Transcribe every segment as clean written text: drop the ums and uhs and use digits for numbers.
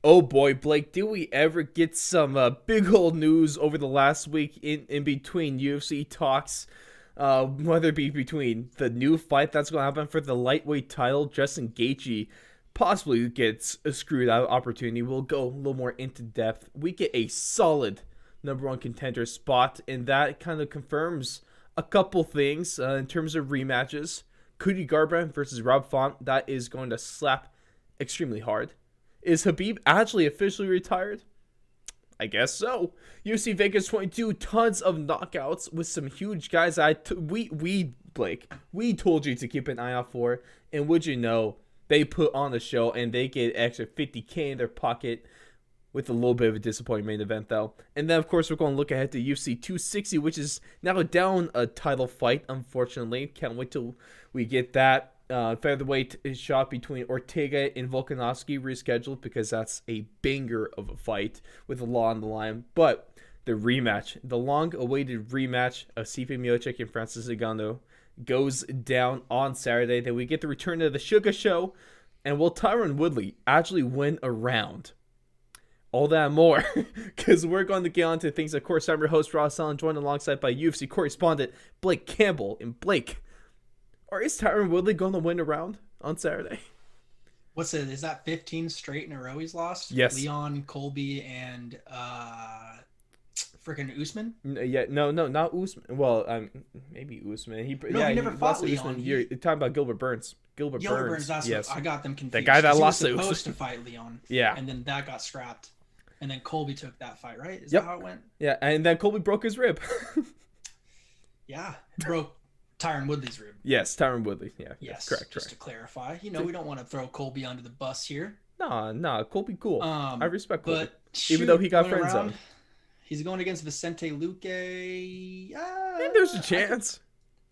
Oh boy, Blake, did we ever get some big old news over the last week in between UFC talks? Whether it be between the new fight that's going to happen for the lightweight title, Justin Gaethje possibly gets a screwed out opportunity. We'll go a little more into depth. We get a solid number one contender spot, and that kind of confirms a couple things in terms of rematches. Cody Garbrandt versus Rob Font, that is going to slap extremely hard. Is Khabib actually officially retired? I guess so. UFC Vegas 22, tons of knockouts with some huge guys. Blake, we told you to keep an eye out for, and would you know, they put on the show and they get extra 50K in their pocket with a little bit of a disappointing main event though. And then of course we're going to look ahead to UFC 260, which is now down a title fight. Unfortunately, can't wait till we get that. Featherweight is shot between Ortega and Volkanovski rescheduled because that's a banger of a fight with the law on the line. But the rematch, the long-awaited rematch of Stipe Miocic and Francis Ngannou goes down on Saturday. Then we get the return of the Sugar Show, and will Tyron Woodley actually win a round? All that and more, because we're going to get on to things. Of course, I'm your host, Ross Allen, joined alongside by UFC correspondent Blake Campbell. And Blake, or is Tyron Woodley going to win a round on Saturday? What's it? Is that 15 straight in a row he's lost? Yes. Leon, Colby, and freaking Usman? No, not Usman. Well, maybe Usman. He never fought lost to Leon. Usman. You're talking about Gilbert Burns. Gilbert Burns. That's yes. what I got them confused. The guy that lost he was supposed to fight Leon. Yeah. And then that got scrapped. And then Colby took that fight, right? Is Yep. that how it went? Yeah, and then Colby broke his rib. Yeah, broke Tyron Woodley's rib. Yes, Tyron Woodley. Yeah, yes, correct. Just to clarify, we don't want to throw Colby under the bus here. Nah, Colby cool. I respect Colby. But even though he got friend zoned. He's going against Vicente Luque. Maybe there's a chance.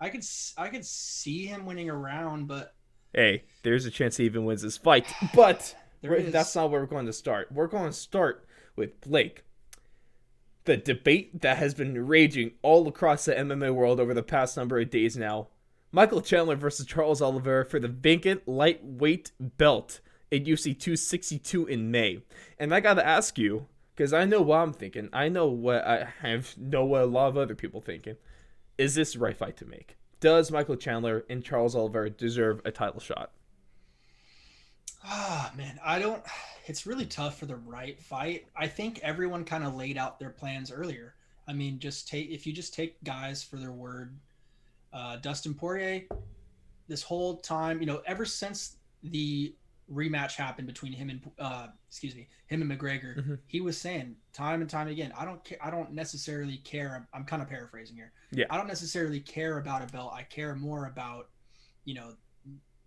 I could see him winning a round, but hey, there's a chance he even wins this fight. But that's not where we're going to start. We're going to start with Blake. The debate that has been raging all across the MMA world over the past number of days now. Michael Chandler versus Charles Oliveira for the vacant lightweight belt at UFC 262 in May. And I got to ask you, because I know what I'm thinking. I know what a lot of other people thinking. Is this the right fight to make? Does Michael Chandler and Charles Oliveira deserve a title shot? Man, it's really tough for the right fight. I think everyone kind of laid out their plans earlier. I mean, if you just take guys for their word, Dustin Poirier, this whole time, ever since the rematch happened between him and McGregor, Mm-hmm. he was saying time and time again, I don't necessarily care. I'm kind of paraphrasing here. Yeah. I don't necessarily care about a belt. I care more about,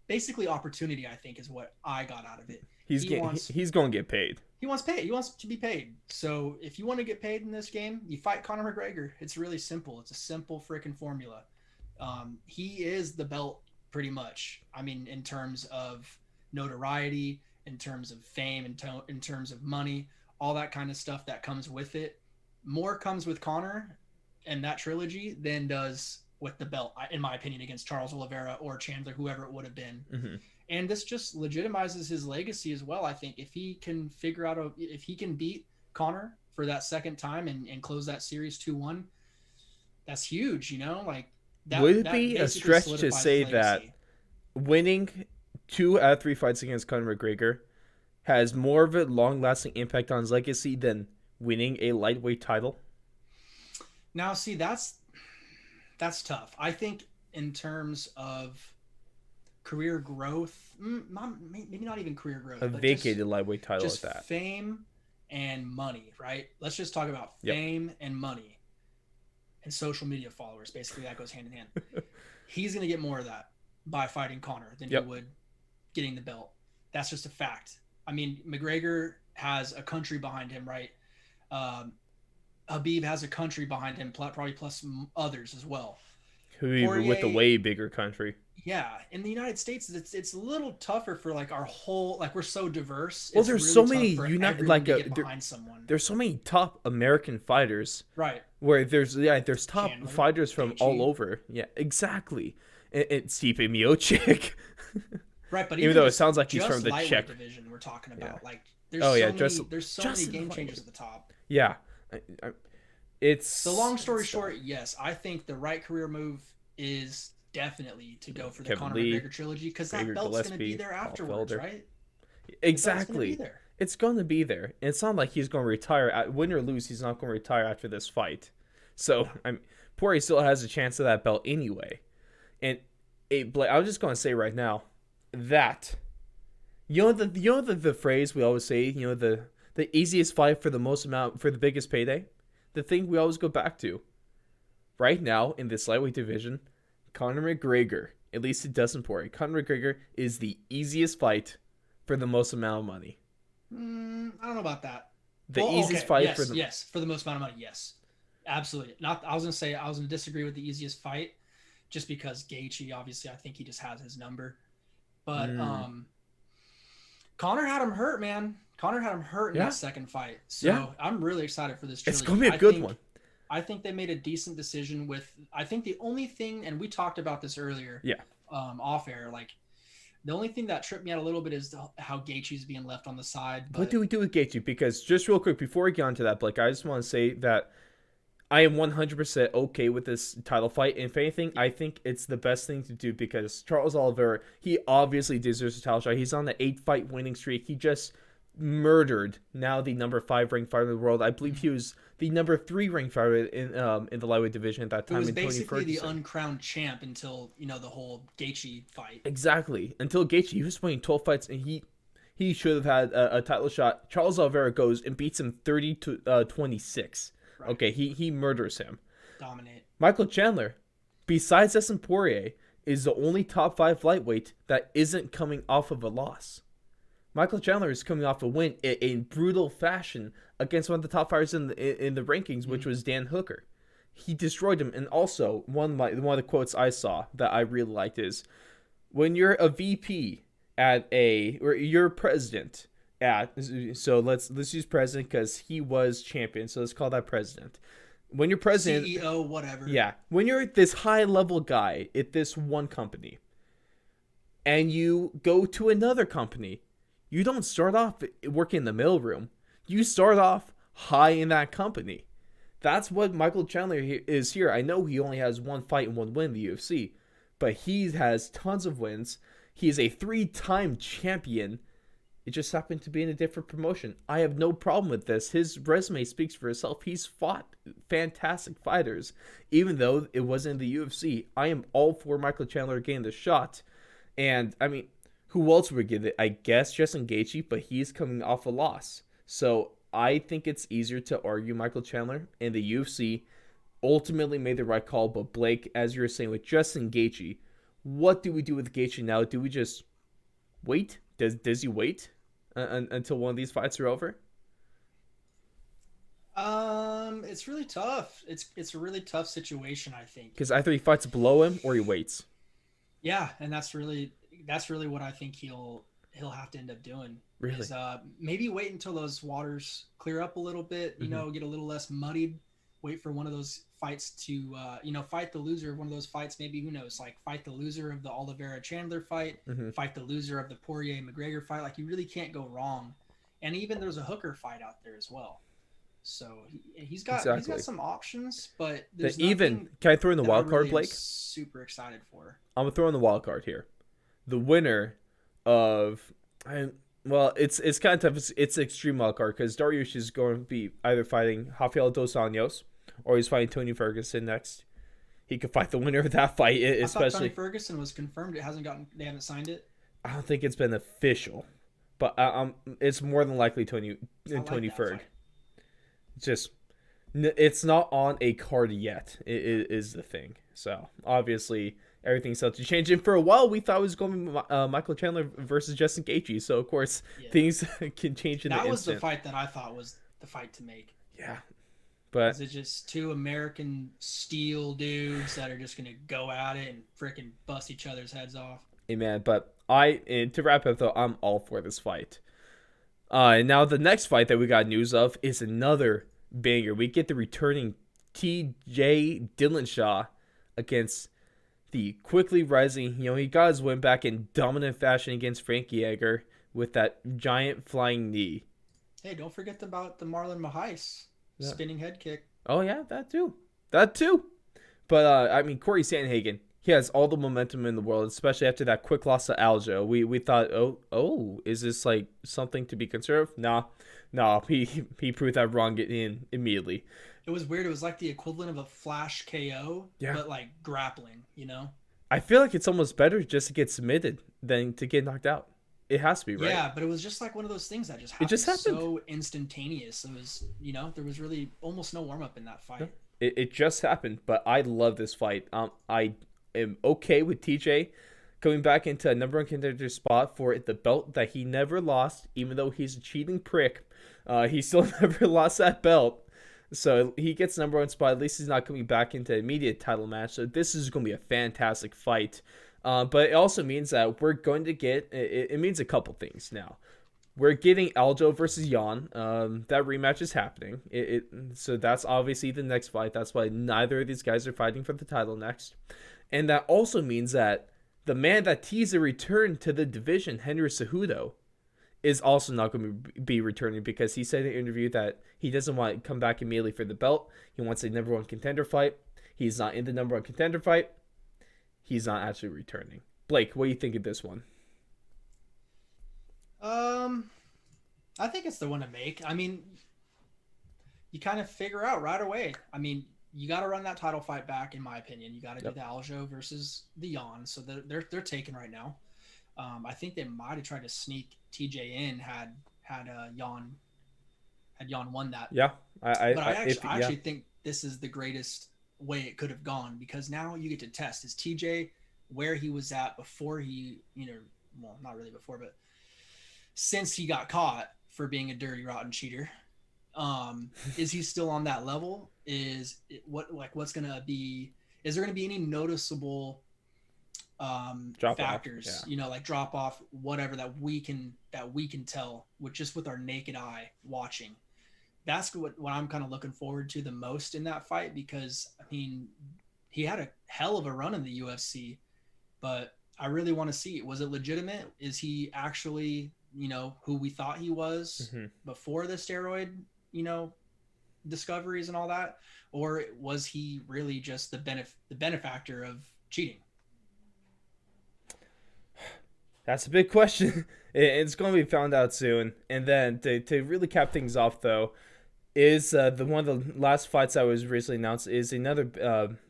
basically opportunity, I think, is what I got out of it. He's going to get paid. He wants paid. He wants to be paid. So if you want to get paid in this game, you fight Conor McGregor. It's really simple. It's a simple freaking formula. He is the belt pretty much. I mean, in terms of notoriety, in terms of fame, in terms of money, all that kind of stuff that comes with it. More comes with Conor and that trilogy than does with the belt, in my opinion, against Charles Oliveira or Chandler, whoever it would have been. Mm-hmm. And this just legitimizes his legacy as well. I think if he can if he can beat Conor for that second time and close that series 2-1, that's huge, That, would it be a stretch to say that winning 2 out of 3 fights against Conor McGregor has more of a long-lasting impact on his legacy than winning a lightweight title? Now, see, that's tough. I think in terms of career growth, maybe not even career growth, a vacated lightweight title just at that. Fame and money, right? Let's just talk about fame and money and social media followers. Basically, that goes hand in hand. He's going to get more of that by fighting Conor than he would getting the belt. That's just a fact. I mean, McGregor has a country behind him, right? Khabib has a country behind him, probably plus others as well. Poirier, with a way bigger country. Yeah, in the United States, it's a little tougher for our whole we're so diverse. Well, there's really so many behind someone. There's so many top American fighters, right? Where there's top Chandler, fighters from all over. Yeah, exactly. It's Stipe Miocic. Right, but even though it sounds like he's from the Czech division, we're talking about Oh yeah, there's so many just in the game changers lightweight. at the top. Yeah, I, So long story it's short, yes, I think the right career move is definitely to go for the Kevin Conor Lee, McGregor trilogy because that Gregor belt's going to be Gillespie, there Paul afterwards, Felder. right? The belt's going to be Exactly. there. It's going to be there. And it's not like he's going to retire. Win or lose, he's not going to retire after this fight. So, Yeah. Poirier still has a chance of that belt anyway. And I was just going to say right now that the phrase we always say, the easiest fight for the most amount for the biggest payday. The thing we always go back to. Right now in this lightweight division, Conor McGregor, at least it doesn't Poirier. Conor McGregor is the easiest fight for the most amount of money. I don't know about that. The Well, easiest okay, fight for yes, the yes, for the most amount of money, yes, absolutely. Not, I was gonna say I was gonna disagree with the easiest fight, just because Gaethje, obviously, I think he just has his number, but Connor had him hurt, man. Connor had him hurt in yeah that second fight, yeah. so I'm really excited for this It's trilogy. gonna be a good one. I think they made a decent decision with. I think the only thing, and we talked about this earlier, Yeah. off air, like the only thing that tripped me out a little bit is how Gaethje's being left on the side. But What do we do with Gaethje? Because just real quick before we get onto that, Blake, I just want to say that I am 100% okay with this title fight. And if anything, I think it's the best thing to do because Charles Oliveira, he obviously deserves a title shot. He's on the 8-fight winning streak. He just murdered now the number 5 ranked fighter in the world. I believe he was the number 3 ranked fighter in the lightweight division at that it time. was in Tony basically the Ferguson. uncrowned champ until the whole Gaethje fight. Exactly. Until Gaethje, he was winning 12 fights and he should have had a title shot. Charles Oliveira goes and beats him 30 to 26. Right. Okay, he murders him. Dominate. Michael Chandler, besides Dustin Poirier, is the only top 5 lightweight that isn't coming off of a loss. Michael Chandler is coming off a win in brutal fashion against one of the top fighters in the rankings, which was Dan Hooker. He destroyed him. And also, one of the quotes I saw that I really liked is, when you're a VP or you're president so let's use president because he was champion, so let's call that president. When you're president, CEO, whatever. yeah, when you're this high level guy at this one company and you go to another company, you don't start off working in the mailroom. You start off high in that company. That's what Michael Chandler is here. I know he only has 1 fight and 1 win in the UFC, but he has tons of wins. He is a 3-time champion. It just happened to be in a different promotion. I have no problem with this. His resume speaks for itself. He's fought fantastic fighters, even though it wasn't in the UFC. I am all for Michael Chandler getting the shot. And, I mean, who else would get it? I guess Justin Gaethje, but he's coming off a loss. So I think it's easier to argue Michael Chandler, and the UFC ultimately made the right call. But Blake, as you were saying with Justin Gaethje, what do we do with Gaethje now? Do we just wait? Does he wait until one of these fights are over? It's really tough. It's a really tough situation, I think. Because either he fights below him or he waits. Yeah, and that's really what I think he'll have to end up doing. Really? Is, maybe wait until those waters clear up a little bit. Get a little less muddied. Wait for one of those fights to fight the loser of one of those fights. Maybe, who knows, like fight the loser of the Oliveira Chandler fight, fight the loser of the Poirier McGregor fight. Like, you really can't go wrong. And even there's a Hooker fight out there as well. So he's got some options, but there's can I throw in the wild card, Blake? Super excited for. I'm gonna throw in the wild card here. The winner of it's kind of tough. It's extreme wild card because Dariush is going to be either fighting Rafael dos Anjos or he's fighting Tony Ferguson next. He could fight the winner of that fight, especially. I thought Tony Ferguson was confirmed. They haven't signed it. I don't think it's been official, but it's more than likely Tony Ferg. It's not on a card yet. It is the thing. So obviously everything's set to change. And for a while we thought it was going to be Michael Chandler versus Justin Gaethje. So of course things can change in an instant. That was the fight that I thought was the fight to make. Yeah. But is it just 2 American steel dudes that are just gonna go at it and freaking bust each other's heads off? Hey man, but to wrap up though, I'm all for this fight. And now the next fight that we got news of is another banger. We get the returning TJ Dillashaw against the quickly rising. He got his win back in dominant fashion against Frankie Edgar with that giant flying knee. Hey, don't forget about the Marlon Mahais Yeah. spinning head kick. Oh yeah, that too. That too. But I mean, Corey Sandhagen, he has all the momentum in the world, especially after that quick loss to Aljo. We thought, oh, is this like something to be concerned of? Nah. He proved that wrong in immediately. It was weird. It was like the equivalent of a flash KO, Yeah. but like grappling. You know? I feel like it's almost better just to get submitted than to get knocked out. It has to be, right? Yeah, but it was just like one of those things that just It happened just happened. so instantaneous. It was, there was really almost no warm up in that No, fight. it just happened, but I love this fight. I am okay with TJ coming back into a number one contender spot for the belt that he never lost, even though he's a cheating prick. He still never lost that belt. So he gets number one spot. At least he's not coming back into an immediate title match. So this is going to be a fantastic fight. But it also means that we're going to get, it means a couple things now. We're getting Aljo versus Jan. That rematch is happening. So that's obviously the next fight. That's why neither of these guys are fighting for the title next. And that also means that the man that teased a return to the division, Henry Cejudo, is also not going to be returning because he said in an interview that he doesn't want to come back immediately for the belt. He wants a number one contender fight. He's not in the number one contender fight. He's not actually returning. Blake, what do you think of this one? Um, I think it's the one to make. I mean, you kind of figure out right away. I mean, you got to run that title fight back, in my opinion. You got to do Yep. the Aljo versus the Jan. So they're taken right now. I think they might have tried to sneak TJ in had Jan won that. Yeah, But I yeah, actually think this is the greatest way it could have gone because now you get to test is TJ where he was at before well, not really before, but since he got caught for being a dirty, rotten cheater. Is he still on that level? What's gonna be? Is there gonna be any noticeable drop off. factors? Yeah. Like drop off, whatever that we can tell with our naked eye watching. That's what I'm kind of looking forward to the most in that fight because I mean he had a hell of a run in the UFC, but I really want to see, was it legitimate? Is he actually who we thought he was Mm-hmm. before the steroid you know discoveries and all that, or was he really just the benefactor of cheating? That's a big question. It's going to be found out soon. And then to really cap things off, though, is the one of the last fights that was recently announced is another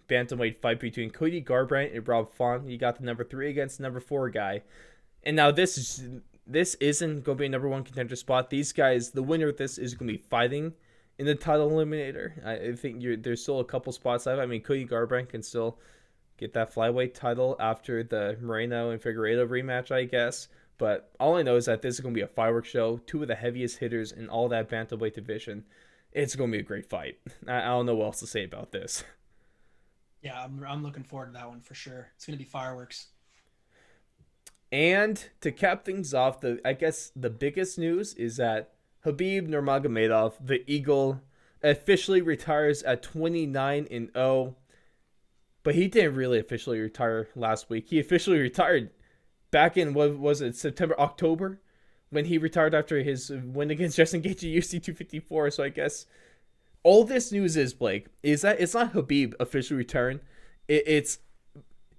bantamweight fight between Cody Garbrandt and Rob Font. You got the number 3 against number 4 guy. And now this isn't going to be a number 1 contender spot. These guys, the winner of this is going to be fighting in the title eliminator. I think there's still a couple spots left. I mean, Cody Garbrandt can still get that flyweight title after the Moreno and Figueiredo rematch, I guess. But all I know is that this is going to be a fireworks show. 2 of the heaviest hitters in all that bantamweight division. It's going to be a great fight. I don't know what else to say about this. Yeah, I'm looking forward to that one for sure. It's going to be fireworks. And to cap things off, I guess the biggest news is that Khabib Nurmagomedov, the Eagle, officially retires at 29-0. But he didn't really officially retire last week. He officially retired back in, what was it, September, October? When he retired after his win against Justin Gaethje UFC 254. So I guess all this news is, Blake, is that it's not Khabib officially retiring. It's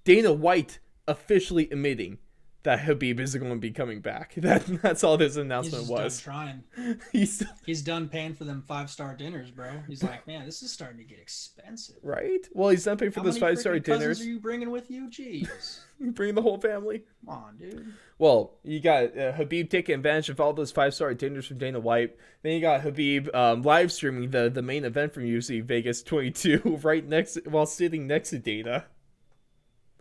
Dana White officially admitting that Khabib is going to be coming back. That's all this announcement was. He's done trying. He's He's done paying for them 5-star dinners, bro. He's like, man, this is starting to get expensive. right. Well, he's done paying for How those many 5-star freaking cousins dinners. are you bringing with you? Jeez, You bring the whole family. come on, dude. Well, you got Khabib taking advantage of all those 5-star dinners from Dana White. Then you got Khabib live streaming the main event from UFC Vegas 22 right next while sitting next to Dana.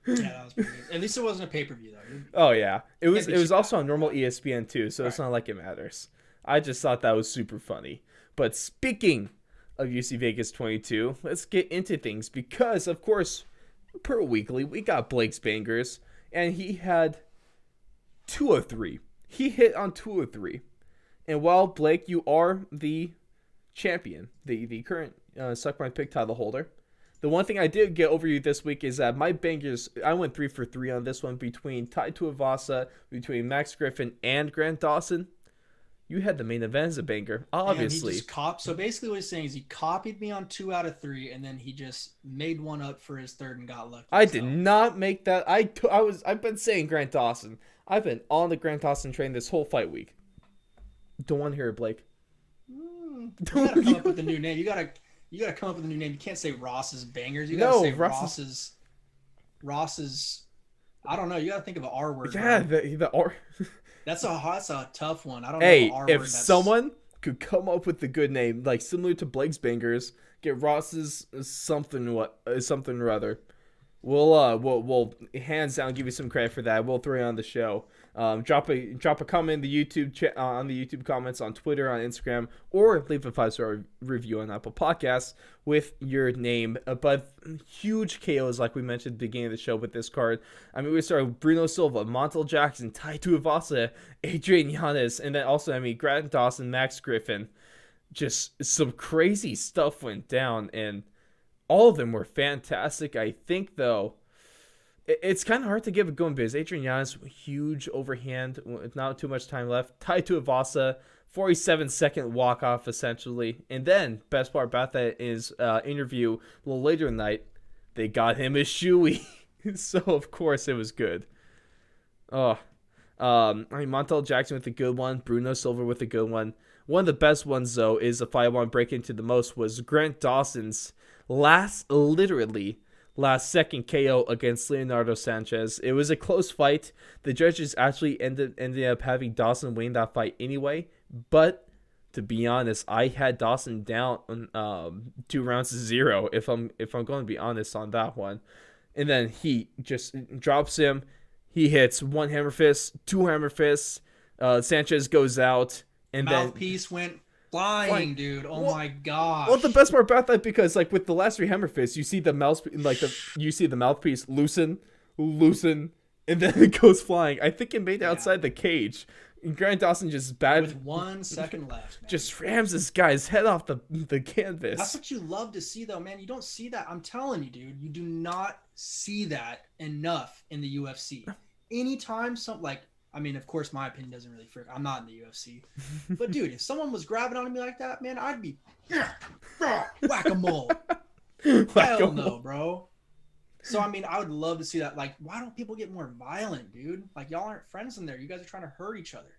Yeah, that was pretty good. At least it wasn't a pay-per-view though. Oh yeah, it was be also cheap. on normal ESPN too, so it's Right. not like it matters. I just thought that was super funny. But speaking of UFC Vegas 22, let's get into things because of course, per weekly we got Blake's bangers, and he had 2 of 3. He hit on 2 of 3. And while Blake, you are the champion, the current Suck My Pick title holder, the one thing I did get over you this week is that my bangers, I went 3 for 3 on this one between Tai Tuivasa, between Max Griffin and Grant Dawson. You had the main event as a banger, And he obviously. just so basically what he's saying is he copied me on 2 out of 3, and then he just made one up for his third and got lucky. I did not make that. I've been saying Grant Dawson. I've been on the Grant Dawson train this whole fight week. Don't want to hear it, Blake. You gotta come up with a new name. You gotta come up with a new name. You can't say Ross's bangers. You gotta say Ross's. I don't know. You gotta think of an R word. Yeah, bro. the R. That's a tough one. I don't Hey, know. Hey, if someone could come up with a good name, like similar to Blake's bangers, get Ross's something or other. We'll hands down give you some credit for that. We'll throw you on the show. Drop a comment in the YouTube on the YouTube comments, on Twitter, on Instagram, or leave a 5-star review on Apple Podcasts with your name. But huge KOs, like we mentioned at the beginning of the show with this card. I mean, we started with Bruno Silva, Montel Jackson, Tai Tuivasa, Adrian Yanez, and then also, Grant Dawson, Max Griffin. Just some crazy stuff went down, and all of them were fantastic. I think, though, it's kind of hard to give it going because Adrian Yanez, huge overhand, with not too much time left. Tai Tuivasa, 47-second walk-off, essentially. And then, best part about that is interview a little later in the night, they got him a shoey. So, of course, it was good. Montel Jackson with a good one. Bruno Silva with a good one. One of the best ones, though, is the fight I want to break into the most was Grant Dawson's last second KO against Leonardo Sanchez. It was a close fight. The judges actually ended up having Dawson win that fight anyway. But to be honest, I had Dawson down 2-0 if I'm going to be honest on that one. And then he just drops him. He hits 1 hammer fist, 2 hammer fists. Sanchez goes out, and mouthpiece went flying, dude. Oh my gosh. Well, the best part about that, because like with the last 3 hammer fists, you see the mouthpiece loosen, and then it goes flying. I think it made it outside the cage. And Grant Dawson just with 1 second left, man. Just rams this guy's head off the canvas. That's what you love to see, though, man. You don't see that. I'm telling you, dude. You do not see that enough in the UFC. Anytime of course, my opinion doesn't really freak. I'm not in the UFC. But, dude, if someone was grabbing onto me like that, man, I'd be whack-a-mole. Hell no, bro. So, I would love to see that. Like, why don't people get more violent, dude? Like, y'all aren't friends in there. You guys are trying to hurt each other.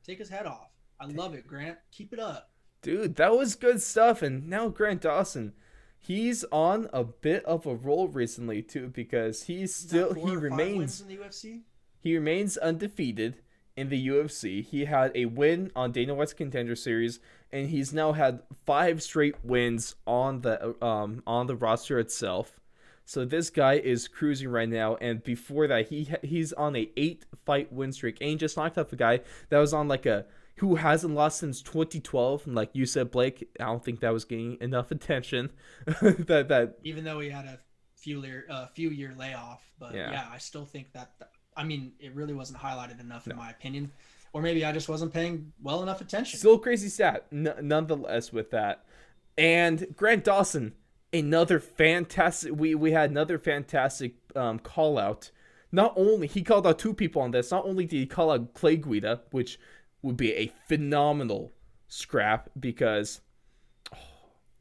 Take his head off. I love it, Grant. Keep it up. Dude, that was good stuff. And now Grant Dawson, he's on a bit of a roll recently, too, because he remains in the UFC. He remains undefeated in the UFC. He had a win on Dana White's Contender Series, and he's now had 5 straight wins on the roster itself. So this guy is cruising right now, and before that, he's on a 8-fight win streak, and he just knocked off a guy that was on who hasn't lost since 2012. And like you said, Blake, I don't think that was getting enough attention. that even though he had a few year layoff, but yeah, I still think that. It really wasn't highlighted enough in my opinion. Or maybe I just wasn't paying well enough attention. Still a crazy stat, nonetheless, with that. And Grant Dawson, another fantastic... We had another fantastic call-out. Not only... He called out 2 people on this. Not only did he call out Clay Guida, which would be a phenomenal scrap, because...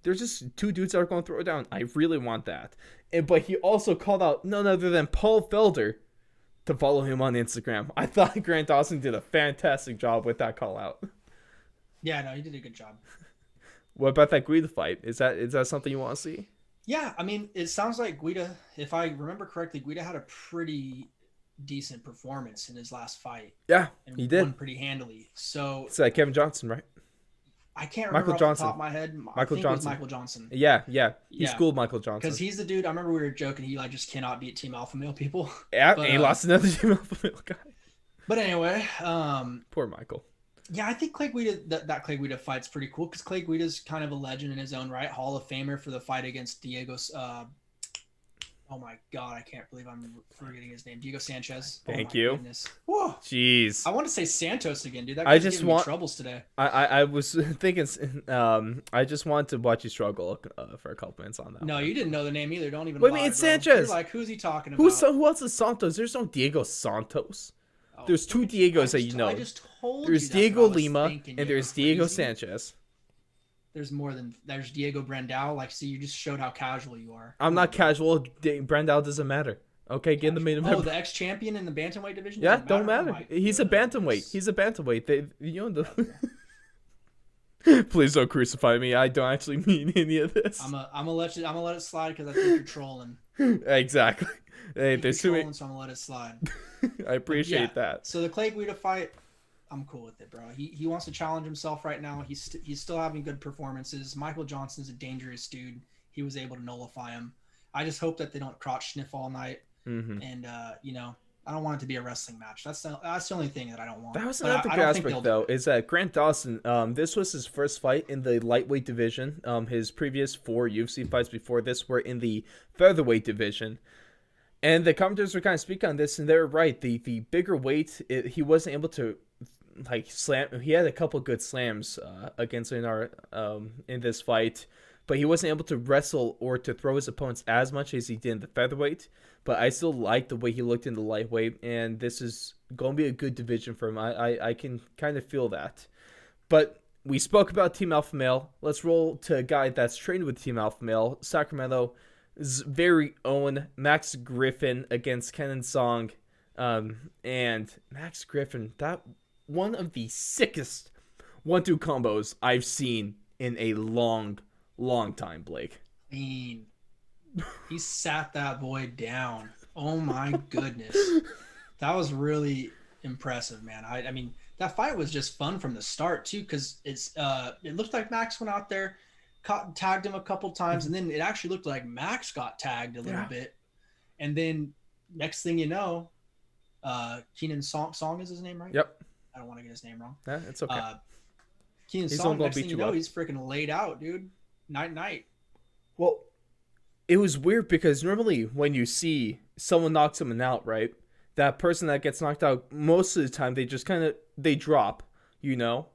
there's just 2 dudes that are going to throw it down. I really want that. But he also called out none other than Paul Felder to follow him on Instagram. I thought Grant Dawson did a fantastic job with that call out. Yeah, no, he did a good job. What about that Guida fight? Is that something you want to see? Yeah, it sounds like Guida, if I remember correctly, Guida had a pretty decent performance in his last fight. Yeah, and he did. Won pretty handily. So it's like Kevin Johnson, right? I can't remember off the top of my head. I think it was Michael Johnson. Yeah. He schooled Michael Johnson. Because he's the dude, I remember we were joking, he just cannot beat Team Alpha Male people. Yeah, but, he lost another Team Alpha Male guy. But anyway. Poor Michael. Yeah, I think Clay Guida, that Clay Guida fight's pretty cool, because Clay Guida's kind of a legend in his own right. Hall of Famer for the fight against Diego's... oh my God, I can't believe I'm forgetting his name. Diego Sanchez. Thank you. Goodness. Whoa. Jeez. I want to say Santos again, dude. That guy's giving me troubles today. I was thinking, I just wanted to watch you struggle for a couple minutes on that. No, you didn't know the name either. Don't even. Wait, it's Sanchez. You're like, who's he talking about? Who else is Santos? There's no Diego Santos. Oh, There's two Diegos that you know. I just told There's you that's Diego what I was Lima thinking. and You there's were Diego crazy. Sanchez. There's Diego Brandao. Like, see, you just showed how casual you are. I'm Come not on, bro. casual. Brandao doesn't matter. Okay, get in the main Oh, event. the ex-champion in the bantamweight division Yeah, doesn't don't matter. Oh matter. my He's a bantamweight. goodness. He's a bantamweight. You know Whatever. Please don't crucify me. I don't actually mean any of this. I'm gonna let it slide because I think you're trolling. Exactly. Hey, I think you're there's too many. trolling, so I'm gonna let it slide. I But yeah, appreciate that. so the Clay Guida fight, I'm cool with it, bro. He wants to challenge himself right now. He's still having good performances. Michael Johnson's a dangerous dude. He was able to nullify him. I just hope that they don't crotch sniff all night. Mm-hmm. And I don't want it to be a wrestling match. That's the only thing that I don't want. That was But another I good don't think aspect, they'll though, is that Grant Dawson, this was his first fight in the lightweight division. His previous 4 UFC fights before this were in the featherweight division. And the commentators were kind of speaking on this, and they were right. The bigger weight, he wasn't able to slam. He had a couple good slams against Leonard in this fight, but he wasn't able to wrestle or to throw his opponents as much as he did in the featherweight. But I still like the way he looked in the lightweight, and this is going to be a good division for him. I can kind of feel that. But we spoke about Team Alpha Male. Let's roll to a guy that's trained with Team Alpha Male, Sacramento's very own Max Griffin against Kennen Song. And Max Griffin, that one of the sickest 1-2 combos I've seen in a long time, Blake. Mean. He sat that boy down. Oh my goodness. That was really impressive, man. I mean, that fight was just fun from the start too, because it looked like Max went out there, tagged him a couple times, and then it actually looked like Max got tagged a little bit. And then next thing you know, Kennen Song is his name, right? Yep. I don't want to get his name wrong. Yeah, it's okay. Kennen Song, next thing you know, he's freaking laid out, dude. Night. Well, it was weird because normally when you see someone knock someone out, right? That person that gets knocked out, most of the time they just they drop, you know?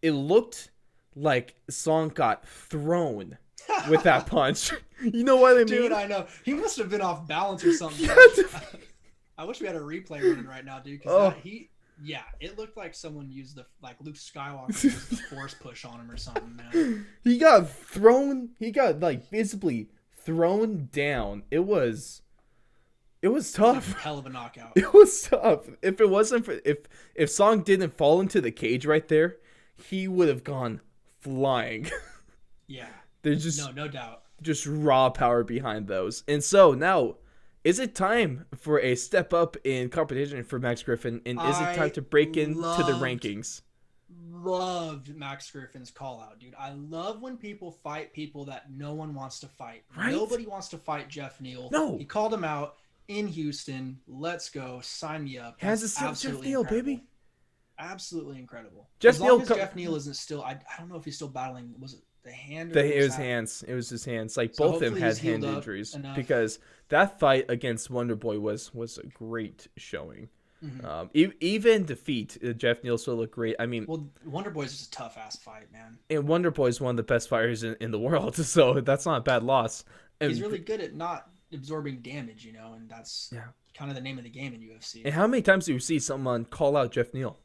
It looked like Song got thrown with that punch. You know what I mean? Dude, I know. He must have been off balance or something. I wish we had a replay running right now, dude. Because it looked like someone used Luke Skywalker used the force push on him or something, man. He got thrown. He got visibly thrown down. It was tough. Hell of a knockout. It was tough. If it wasn't for if Song didn't fall into the cage right there, he would have gone flying. Yeah. There's just no doubt. Just raw power behind those. And so now, is it time for a step up in competition for Max Griffin? And is it time to break into the rankings? Loved Max Griffin's call out, dude. I love when people fight people that no one wants to fight. Right? Nobody wants to fight Jeff Neal. No. He called him out in Houston. Let's go. Sign me up. Hands it still Jeff Neal, baby. Absolutely incredible. Jeff Neal, Jeff Neal isn't still. I don't know if he's still battling. Was it the hand? It was hands. It was his hands. Like both of them had hand injuries because that fight against Wonder Boy was a great showing. Mm-hmm. Even defeat, Jeff Neal still looked great. I mean, well, Wonder Boy's just a tough ass fight, man. And Wonder Boy is one of the best fighters in the world, so that's not a bad loss. And he's really good at not absorbing damage, you know, and that's kind of the name of the game in UFC. And how many times do you see someone call out Jeff Neal?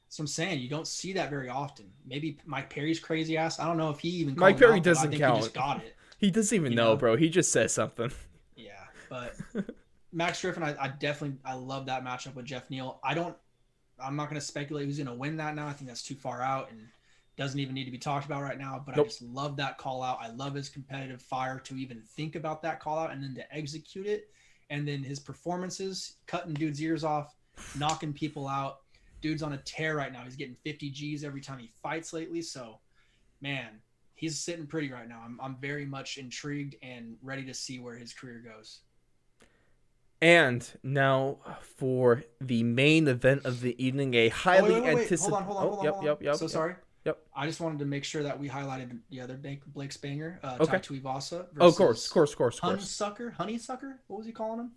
That's what I'm saying. You don't see that very often. Maybe Mike Perry's crazy ass. I don't know if he even Mike Perry doesn't count. He just got it. He doesn't even know, bro. He just says something. Yeah, but Max Griffin, I love that matchup with Jeff Neal. I'm not going to speculate who's going to win that now. I think that's too far out and doesn't even need to be talked about right now. But I just love that call out. I love his competitive fire to even think about that call out and then to execute it. And then his performances, cutting dudes' ears off, knocking people out. Dude's on a tear right now. He's getting 50 G's every time he fights lately. So, man, he's sitting pretty right now. I'm very much intrigued and ready to see where his career goes. And now for the main event of the evening, a highly anticipated... Hold on. Yep. Sorry. Yep. I just wanted to make sure that we highlighted the other Blake's banger, okay. Tai Tuivasa. Of course. Honeysucker? What was he calling him?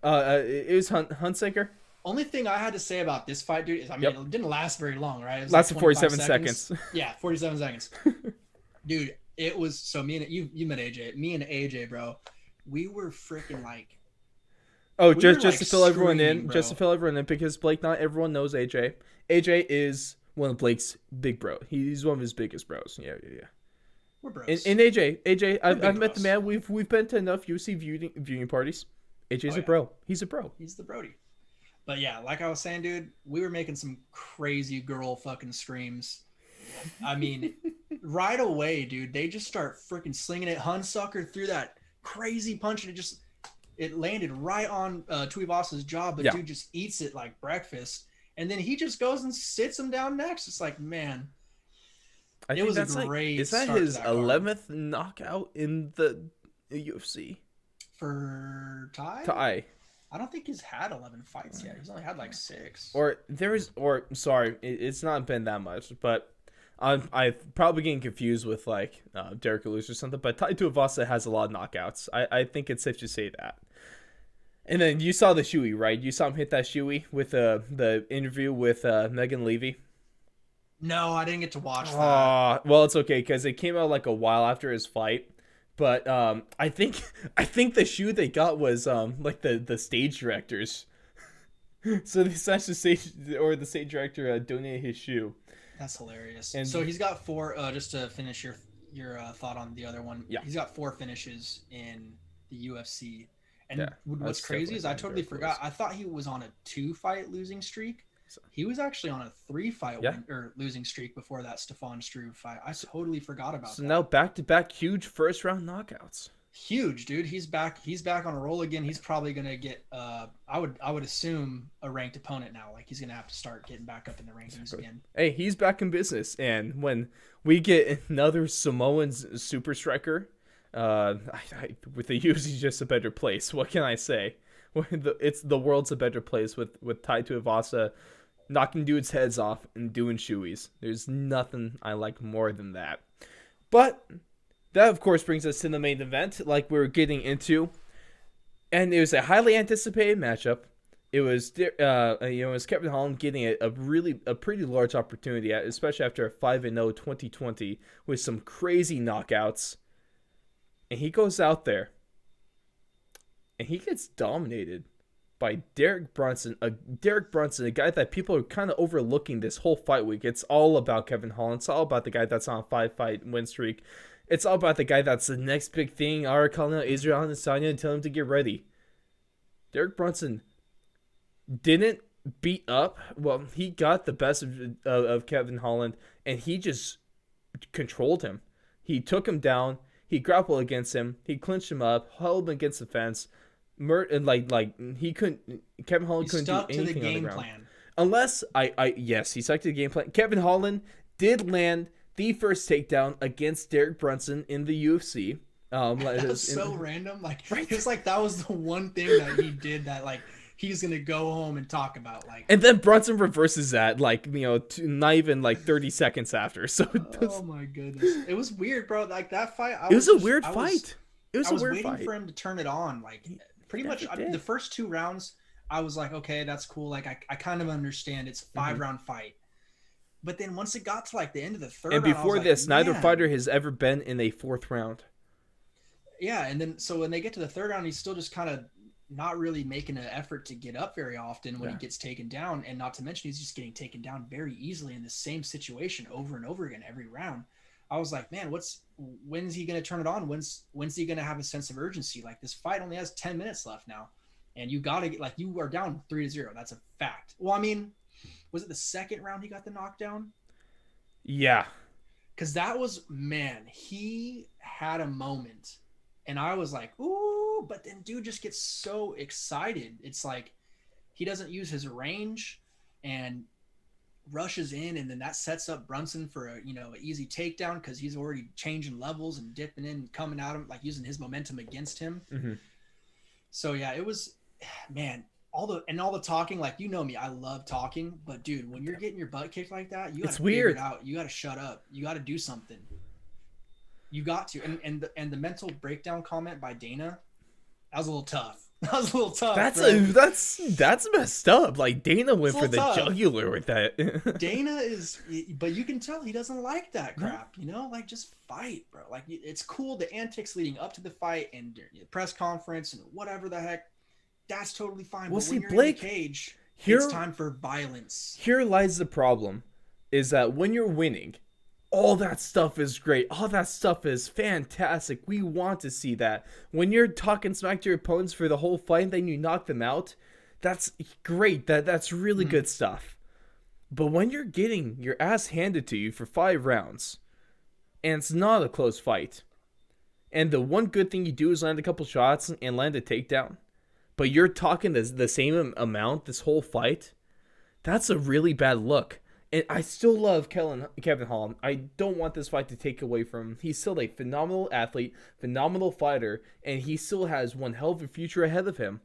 It was Hunsaker. Only thing I had to say about this fight, dude, is it didn't last very long, right? It was lasted 47 seconds. Yeah, 47 seconds. Dude, it was so you met AJ. Me and AJ, bro, we were freaking like Oh, We were just like to fill everyone screaming, in, bro. just to fill everyone in, because Blake, not everyone knows AJ. AJ is one of Blake's big bro. He's one of his biggest bros. Yeah, yeah, yeah. We're And bros. AJ, We're I've big met the bros. man. We've been to enough UFC viewing parties. AJ's Oh a yeah, bro. He's a bro. he's the Brody. But yeah, like I was saying, dude, we were making some crazy girl fucking screams. I mean, right away, dude, they just start freaking slinging it. Hunsucker threw that crazy punch, and it landed right on Tuivasa's jaw, but Yeah, dude just eats it like breakfast. And then he just goes and sits him down next. It's like, man, I it think was a that's like, great is that start to his that card 11th knockout in the UFC? for Ty. Ty. I don't think he's had 11 fights yet. He's only had like 6. Or sorry, it's not been that much, but I'm probably getting confused with like Derek Lewis or something. But Tai Tuivasa has a lot of knockouts. I think it's safe to say that. And then you saw the shoey, right? You saw him hit that shoey with the interview with Megan Levy. No, I didn't get to watch that. Well, it's okay because it came out like a while after his fight. But I think I think the shoe they got was like the stage directors. So the stage director donated his shoe. That's hilarious. And So he's got 4. Just to finish your thought on the other one. Yeah. He's got 4 finishes in the UFC. And Yeah, what's crazy is I totally forgot. I thought he was on a 2-fight losing streak. He was actually on a 3-fight losing streak before that Stefan Struve fight. I totally forgot about that. So now back-to-back huge first-round knockouts. Huge, dude. He's back on a roll again. He's probably gonna get I would assume a ranked opponent now. Like he's gonna have to start getting back up in the rankings again. Hey, he's back in business, and when we get another Samoan super striker, with the UFC just a better place. What can I say? It's the world's a better place with Tai Tuivasa knocking dudes' heads off and doing shoeies. There's nothing I like more than that. But that, of course, brings us to the main event, like we were getting into. And it was a highly anticipated matchup. It was, it was Kevin Holland getting a pretty large opportunity, especially after a 5-0 2020 with some crazy knockouts. And he goes out there, and he gets dominated by Derek Brunson, a guy that people are kind of overlooking this whole fight week. It's all about Kevin Holland. It's all about the guy that's on a 5-fight win streak. It's all about the guy that's the next big thing. Our calling out Israel Adesanya and tell him to get ready. Derek Brunson didn't beat up. Well, he got the best of Kevin Holland, and he just controlled him. He took him down. He grappled against him. He clinched him up, held him against the fence. And he couldn't. Kevin Holland couldn't do anything on the ground. Plan. Unless yes, he stuck to the game plan. Kevin Holland did land the first takedown against Derek Brunson in the UFC. That's so random. Like right? It was like that was the one thing that he did that like he's gonna go home and talk about. Like, and then Brunson reverses that not even like 30 seconds after. So oh my goodness, it was weird, bro. Like that fight, it was a weird fight. I was waiting for him to turn it on. Like pretty much the first 2 rounds, I was like, okay, that's cool. Like I kind of understand it's a 5-round fight. But then once it got to like the end of the 3rd and before round, this, neither fighter has ever been in a 4th round. Yeah, and then so when they get to the 3rd round, he's still just kind of not really making an effort to get up very often when he gets taken down, and not to mention he's just getting taken down very easily in the same situation over and over again every round. I was like, man, when's he going to turn it on? When's he going to have a sense of urgency? Like this fight only has 10 minutes left now, and you got to get you are down 3-0. That's a fact. Well, I mean, was it the 2nd round he got the knockdown? Yeah, because that was, man, he had a moment, and I was like, ooh, but then dude just gets so excited. It's like he doesn't use his range and rushes in, and then that sets up Brunson for an easy takedown because he's already changing levels and dipping in and coming at him, like using his momentum against him. Mm-hmm. So yeah, it was, man, all the talking, like, me, I love talking, but dude, when you're getting your butt kicked like that, you got to figure it out. You got to shut up. You got to do something. You got to. And the mental breakdown comment by Dana, that was a little tough. That's messed up. Like Dana went for the jugular with that. Dana is, but you can tell he doesn't like that crap. Like just fight, bro. Like it's cool the antics leading up to the fight and the press conference and whatever the heck. that's totally fine. Well, But see, when you're Blake, in the cage, here it's time for violence. here lies the problem, is that when you're winning, all that stuff is great. All that stuff is fantastic. We want to see that. When you're talking smack to your opponents for the whole fight and then you knock them out, that's great. That's really good stuff. But when you're getting your ass handed to you for 5 rounds, and it's not a close fight, and the one good thing you do is land a couple shots and land a takedown, but you're talking the same amount this whole fight, that's a really bad look. And I still love Kevin Holland. I don't want this fight to take away from him. He's still a phenomenal athlete, phenomenal fighter, and he still has one hell of a future ahead of him.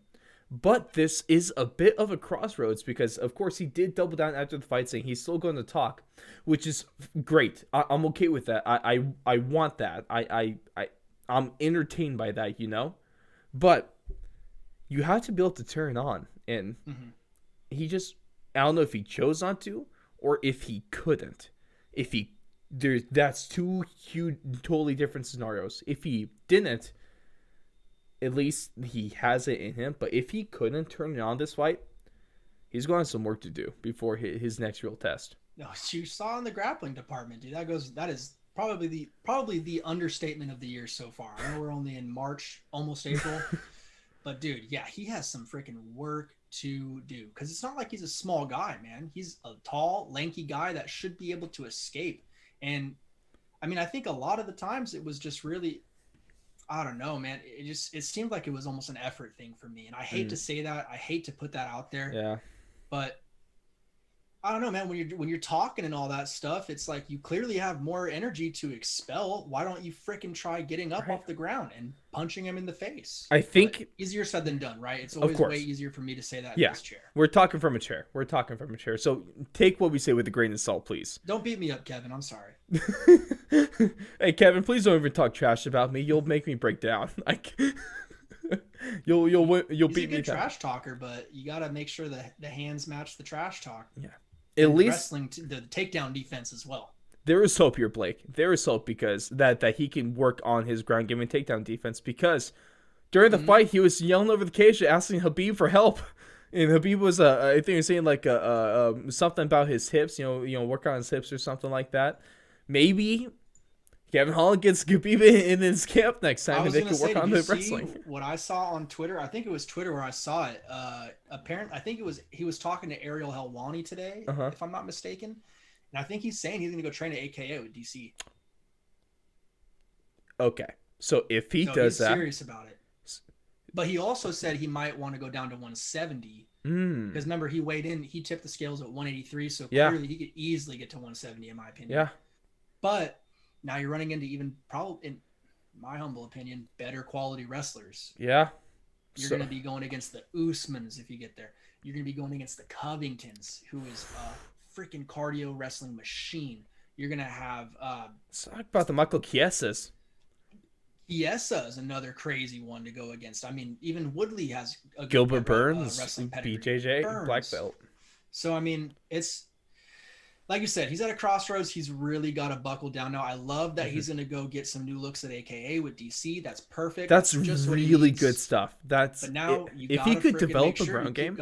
But this is a bit of a crossroads because, of course, he did double down after the fight saying he's still going to talk, which is great. I'm okay with that. I want that. I'm entertained by that, you know? But you have to be able to turn on. And he just, I don't know if he chose not to or if he couldn't. That's two huge, totally different scenarios. If he didn't, at least he has it in him. But if he couldn't turn it on this fight, he's going to have some work to do before his next real test. No, you saw in the grappling department, dude. That is probably the understatement of the year so far. I know we're only in March, almost April, but dude, yeah, he has some freaking work to do because it's not like he's a small guy, man. He's a tall, lanky guy that should be able to escape. And I mean, I think a lot of the times it was just really, I don't know, man. It seemed like it was almost an effort thing for me. And I hate to say that. I hate to put that out there. Yeah. But I don't know, man. When you're talking and all that stuff, it's like you clearly have more energy to expel. Why don't you freaking try getting up off the ground and punching him in the face? I think but easier said than done, right? It's always way easier for me to say that in this chair. We're talking from a chair. So take what we say with a grain of salt, please. Don't beat me up, Kevin. I'm sorry. Hey, Kevin, please don't even talk trash about me. You'll make me break down. Like you'll beat me. He's a good trash talker, but you got to make sure the hands match the trash talk. Yeah. At least wrestling, the takedown defense as well. There is hope here, Blake. There is hope because that he can work on his ground game and takedown defense. Because during the fight, he was yelling over the cage, asking Khabib for help, and Khabib was I think he was saying like something about his hips, you know, work on his hips or something like that. Maybe Kevin Holland gets Khabib in his camp next time, and they can work on the wrestling. What I saw on Twitter, I think it was Twitter where I saw it. Apparently, I think he was talking to Ariel Helwani today, if I'm not mistaken, and I think he's saying he's going to go train at AKA with DC. Okay, so if he does that, serious about it. But he also said he might want to go down to 170 because remember he weighed in, he tipped the scales at 183, so clearly he could easily get to 170 in my opinion. Yeah, but now you're running into even probably, in my humble opinion, better quality wrestlers. Yeah. You're going to be going against the Usmans if you get there. You're going to be going against the Covingtons, who is a freaking cardio wrestling machine. You're going to have... Let's talk about the Michael Chiesas. Chiesa is another crazy one to go against. I mean, even Woodley has a Gilbert Burns, wrestling pedigree. BJJ, black belt. So, I mean, it's... Like you said, he's at a crossroads. He's really got to buckle down now. I love that he's going to go get some new looks at AKA with DC. That's perfect. That's just really good stuff. But now if he could develop a ground game,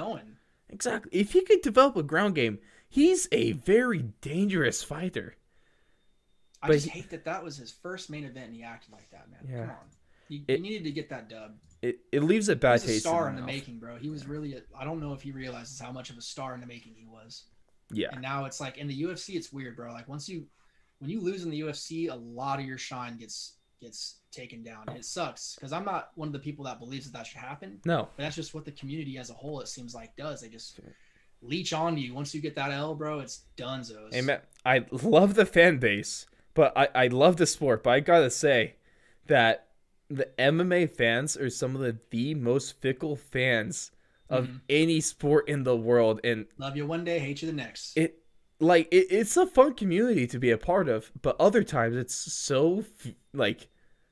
exactly. If he could develop a ground game, he's a very dangerous fighter. I just hate that was his first main event and he acted like that, man. Yeah. Come on, you needed to get that dub. It leaves a bad taste. He's a star in the making, bro. He was really. I don't know if he realizes how much of a star in the making he was. Yeah. And now it's like in the UFC, it's weird, bro. Like when you lose in the UFC, a lot of your shine gets taken down. And it sucks because I'm not one of the people that believes that should happen. No. But that's just what the community as a whole, it seems like, does. They just leech on you. Once you get that L, bro, it's donezo. Hey, man, I love the fan base, but I love the sport. But I gotta say that the MMA fans are some of the most fickle fans of any sport in the world, and love you one day, hate you the next. It's a fun community to be a part of, but other times it's so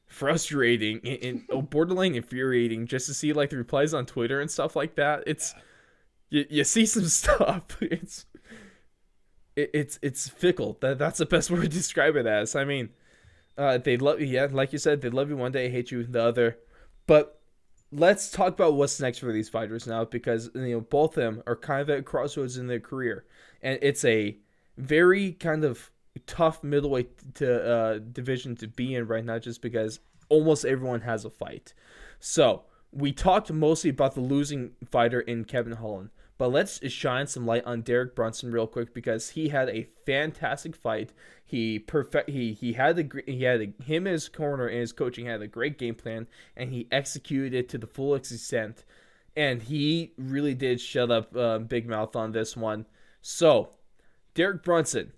frustrating and borderline infuriating just to see like the replies on Twitter and stuff like that. It's you see some stuff. It's fickle. That's the best word to describe it as. I mean, they love you, like you said, they love you one day, hate you the other, but let's talk about what's next for these fighters now, because both of them are kind of at crossroads in their career, and it's a very kind of tough middleweight division to be in right now, just because almost everyone has a fight. So we talked mostly about the losing fighter in Kevin Holland, but let's shine some light on Derek Brunson real quick, because he had a fantastic fight. He had him as corner, and his coaching had a great game plan, and he executed it to the full extent. And he really did shut up Big Mouth on this one. So Derek Brunson,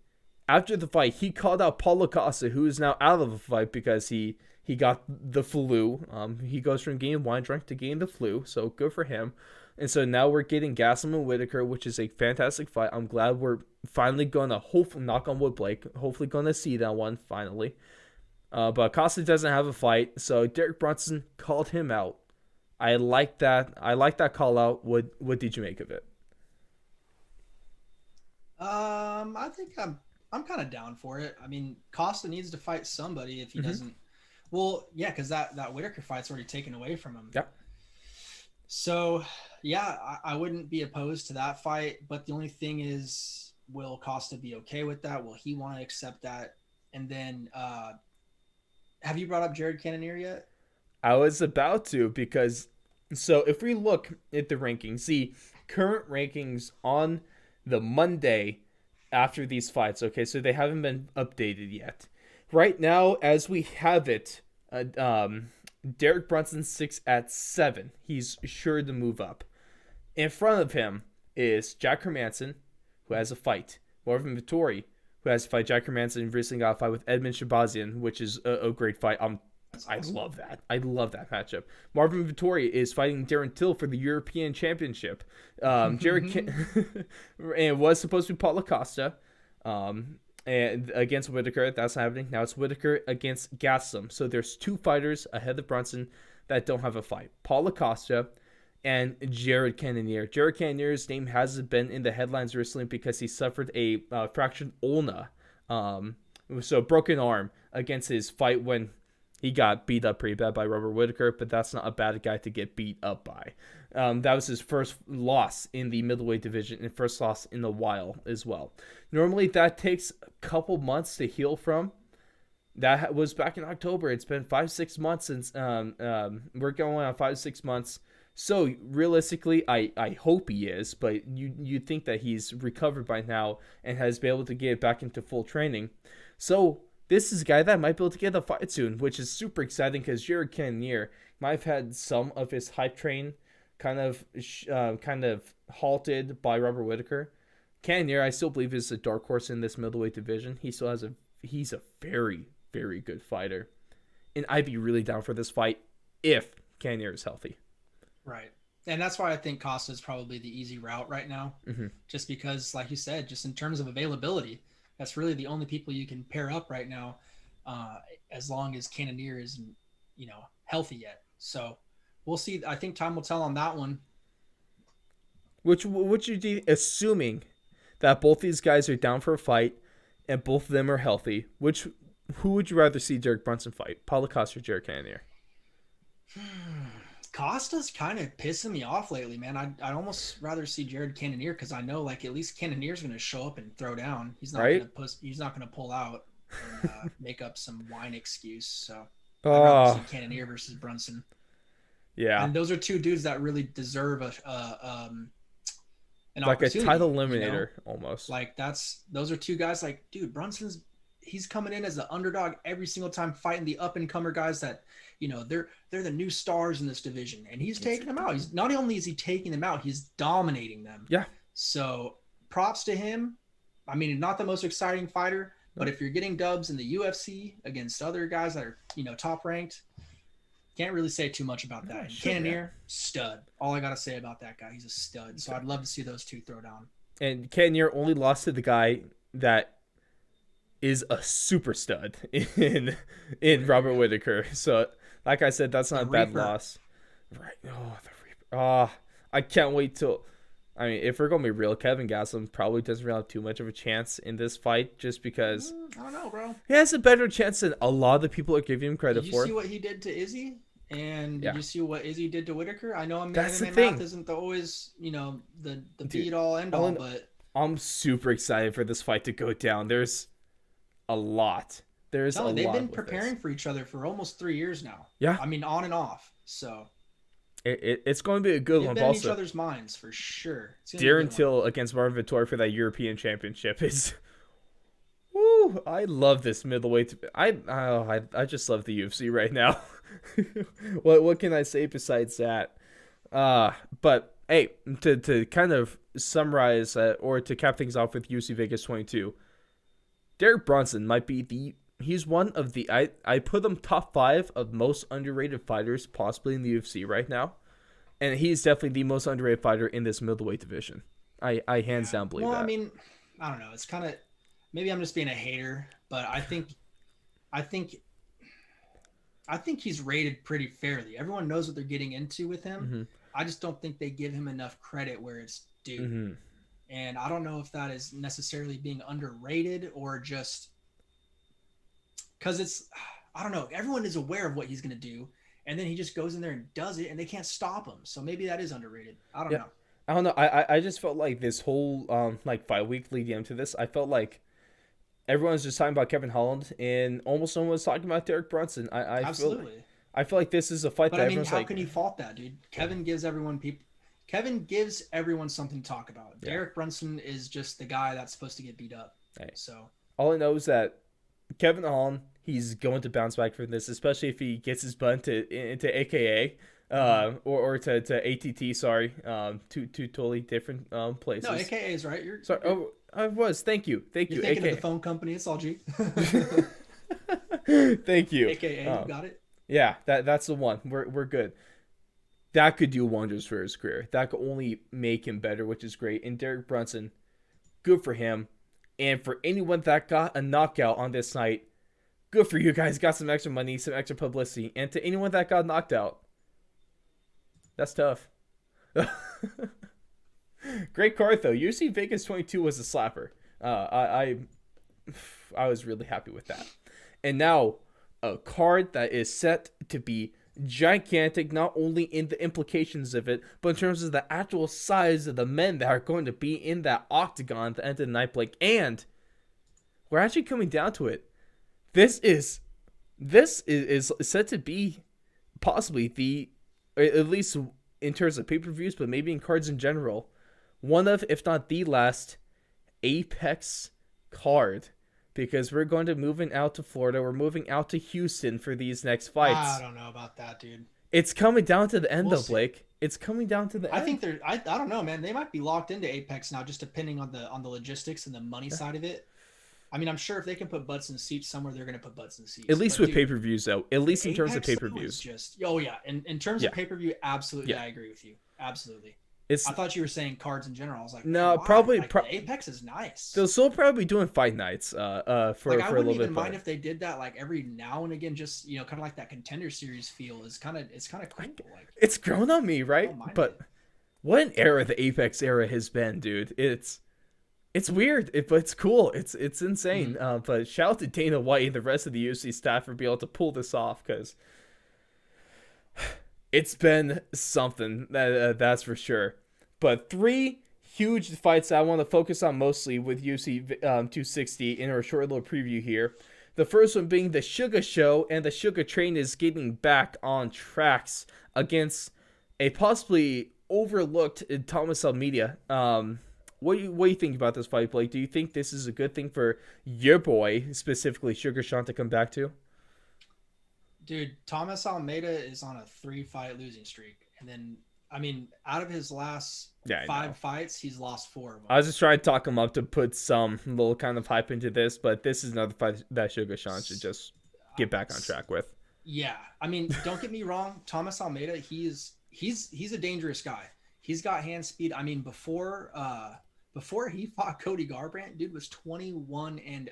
after the fight, he called out Paulo Costa, who is now out of the fight because he got the flu. He goes from getting wine drunk to getting the flu, so good for him. And so now we're getting Gastelum and Whitaker, which is a fantastic fight. I'm glad we're finally going to, hopefully, knock on wood, Blake, hopefully going to see that one finally. But Costa doesn't have a fight, so Derek Brunson called him out. I like that. I like that call out. What did you make of it? I think I'm kind of down for it. I mean, Costa needs to fight somebody if he doesn't. Well, yeah, because that Whitaker fight's already taken away from him. Yep. So, yeah, I wouldn't be opposed to that fight. But the only thing is, will Costa be okay with that? Will he want to accept that? And then, have you brought up Jared Cannonier yet? I was about to, because so if we look at the rankings, the current rankings on the Monday after these fights, okay, so they haven't been updated yet. Right now, as we have it, Derek Brunson 6 at 7. He's sure to move up. In front of him is Jack Hermanson, who has a fight. Marvin Vittori, who has a fight. Jack Hermanson recently got a fight with Edmund Shabazian, which is a great fight. I love that. I love that matchup. Marvin Vittori is fighting Darren Till for the European Championship. And was supposed to be Paulo Costa. And against Whitaker, that's not happening. Now it's Whitaker against Gastelum. So there's two fighters ahead of Brunson that don't have a fight. Paulo Costa and Jared Cannonier. Jared Cannonier's name hasn't been in the headlines recently because he suffered a fractured ulna, so broken arm, against his fight when he got beat up pretty bad by Robert Whitaker, but that's not a bad guy to get beat up by. That was his first loss in the middleweight division and first loss in a while as well. Normally that takes a couple months to heal from. That was back in October. It's been 5-6 months since we're going on 5-6 months. So realistically, I hope he is, but you think that he's recovered by now and has been able to get back into full training. So this is a guy that might be able to get a fight soon, which is super exciting because Jared Cannonier might have had some of his hype train kind of halted by Robert Whitaker. Cannonier, I still believe, is a dark horse in this middleweight division. He's a very, very good fighter, and I'd be really down for this fight if Cannonier is healthy. Right. And that's why I think Costa is probably the easy route right now. Just because, like you said, just in terms of availability, that's really the only people you can pair up right now, as long as Cannonier isn't, healthy yet. So we'll see. I think time will tell on that one. Which would you do, assuming that both these guys are down for a fight and both of them are healthy? Who would you rather see Derek Brunson fight, Paulo Costa or Jared Cannonier? Costa's kind of pissing me off lately, man. I'd almost rather see Jared Cannonier because I know, like, at least Cannonier's going to show up and throw down. He's not going to pull out and make up some whine excuse. So I'd rather see Cannonier versus Brunson. Yeah, and those are two dudes that really deserve an like opportunity, a title eliminator almost. Like those are two guys. Like, dude, he's coming in as the underdog every single time, fighting the up and comer guys that, they're the new stars in this division, and he's taking them out. He's not only is he taking them out, he's dominating them. Yeah. So props to him. I mean, not the most exciting fighter, but if you're getting dubs in the UFC against other guys that are, top ranked, can't really say too much about that. Cannonier, stud. All I got to say about that guy, he's a stud. So I'd love to see those two throw down. And Cannonier only lost to the guy that is a super stud in Robert Whitaker. So, like I said, that's not a bad loss. Right. Oh, the Reaper. I can't wait till... I mean, if we're going to be real, Kevin Gastelum probably doesn't really have too much of a chance in this fight just because... I don't know, bro. He has a better chance than a lot of the people are giving him credit for. Did you see what he did to Izzy? And did Yeah, you see what Izzy did to Whitaker? I know that's the MMA math thing, isn't always, the dude. be all end all, but I'm super excited for this fight to go down. A lot. There's a telling they've been lot with this. preparing for each other for almost 3 years now. Yeah, I mean, on and off. So it's going to be a good they've one. been in each Also, other's minds for sure. It's gonna be a Darren good one. Till against Marvin Vettori for that European Championship is. Woo! I love this middleweight. I just love the UFC right now. What can I say besides that? But hey, to kind of summarize or to cap things off with UFC Vegas 22, Derek Brunson might be he's one of the I put him top 5 of most underrated fighters possibly in the UFC right now, and he's definitely the most underrated fighter in this middleweight division. I hands Yeah. down believe Well, I that. mean, I don't know. It's kind of maybe I'm just being a hater, but I think I think he's rated pretty fairly. Everyone knows what they're getting into with him. Mm-hmm. I just don't think they give him enough credit where it's due. Mm-hmm. And I don't know if that is necessarily being underrated or just because I don't know. Everyone is aware of what he's going to do. And then he just goes in there and does it, and they can't stop him. So maybe that is underrated. I don't Yeah. know. I don't know. I just felt like this whole like 5 week leading into this, I felt like everyone's just talking about Kevin Holland and almost no one was talking about Derek Brunson. Absolutely. I feel like this is a fight But that I mean, everyone's how like, can you fault that, dude? Kevin gives everyone something to talk about. yeah. Derek Brunson is just the guy that's supposed to get beat up. Hey. So All I know is that Kevin Holland, he's going to bounce back from this, especially if he gets his butt into AKA. Or to ATT, sorry, two totally different places. no, AKA is right. Sorry, oh, I was. Thank you. You're thinking AKA. of the phone company. It's all G. Thank you. AKA, you got it. Yeah, that's the one. We're good. That could do wonders for his career. That could only make him better, which is great. And Derek Brunson, good for him. And for anyone that got a knockout on this night, good for you guys. Got some extra money, some extra publicity. And to anyone that got knocked out, that's tough. Great card though. UFC Vegas 22 was a slapper. I was really happy with that. And now a card that is set to be gigantic, not only in the implications of it, but in terms of the actual size of the men that are going to be in that octagon at the end of the night, Blake. And we're actually coming down to it. This is set to be possibly the, at least in terms of pay-per-views, but maybe in cards in general, one of, if not the last, Apex card. Because we're going to moving out to Florida. We're moving out to Houston for these next fights. I don't know about that, dude. It's coming down to the end, We'll though, see. Blake. It's coming down to the I end. think they're. I don't know, man. They might be locked into Apex now, just depending on the logistics and the money side of it. I mean, I'm sure if they can put butts in seats somewhere, they're going to put butts in seats. At least But, with dude, pay-per-views, though. At least in terms of Apex, though, pay-per-views. is just. Oh yeah, in terms Yeah. of pay per view, absolutely, Yeah. I agree with you. Absolutely. It's I thought you were saying cards in general. I was like, No, man, why? probably- Like, the Apex is nice. they'll still probably be doing fight nights for Like, a I little wouldn't bit. even mind But if they did that like every now and again, just kind of like that Contender Series feel is kind of cool. Like, it's grown on me, right? don't mind But it. what an era the Apex era has been, dude. It's weird, but it's cool. It's insane. But shout out to Dana White and the rest of the UFC staff for being able to pull this off, because it's been something, that's for sure. But 3 huge fights that I want to focus on mostly with UFC 260 in our short little preview here. The first one being the Sugar Show, and the Sugar Train is getting back on tracks against a possibly overlooked Thomas Almeida. What do you think about this fight, Blake? Do you think this is a good thing for your boy, specifically Sugar Sean, to come back to? Dude, Thomas Almeida is on a 3-fight losing streak, and then I mean, out of his last Yeah, I 5 know. fights, he's lost 4 of them. I was just trying to talk him up to put some little kind of hype into this, but this is another fight that Sugar Sean should just get back on track with. Yeah, I mean, don't get me wrong, Thomas Almeida, he's a dangerous guy. He's got hand speed. I mean, before he fought Cody Garbrandt, dude was 21-0.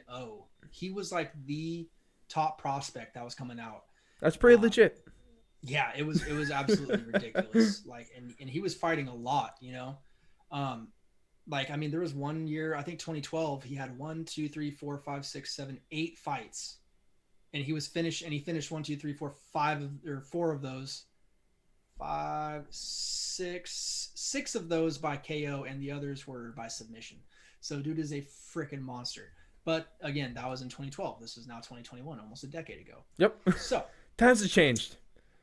He was like the top prospect that was coming out. That's pretty legit. Yeah, it was absolutely ridiculous. Like, and he was fighting a lot, Like, I mean, there was one year, I think 2012, he had 1, 2, 3, 4, 5, 6, 7, 8 fights. and he finished 4 of those, six of those by KO, and the others were by submission. So dude is a freaking monster. But again, that was in 2012. This is now 2021, almost a decade ago. Yep. So Times have changed.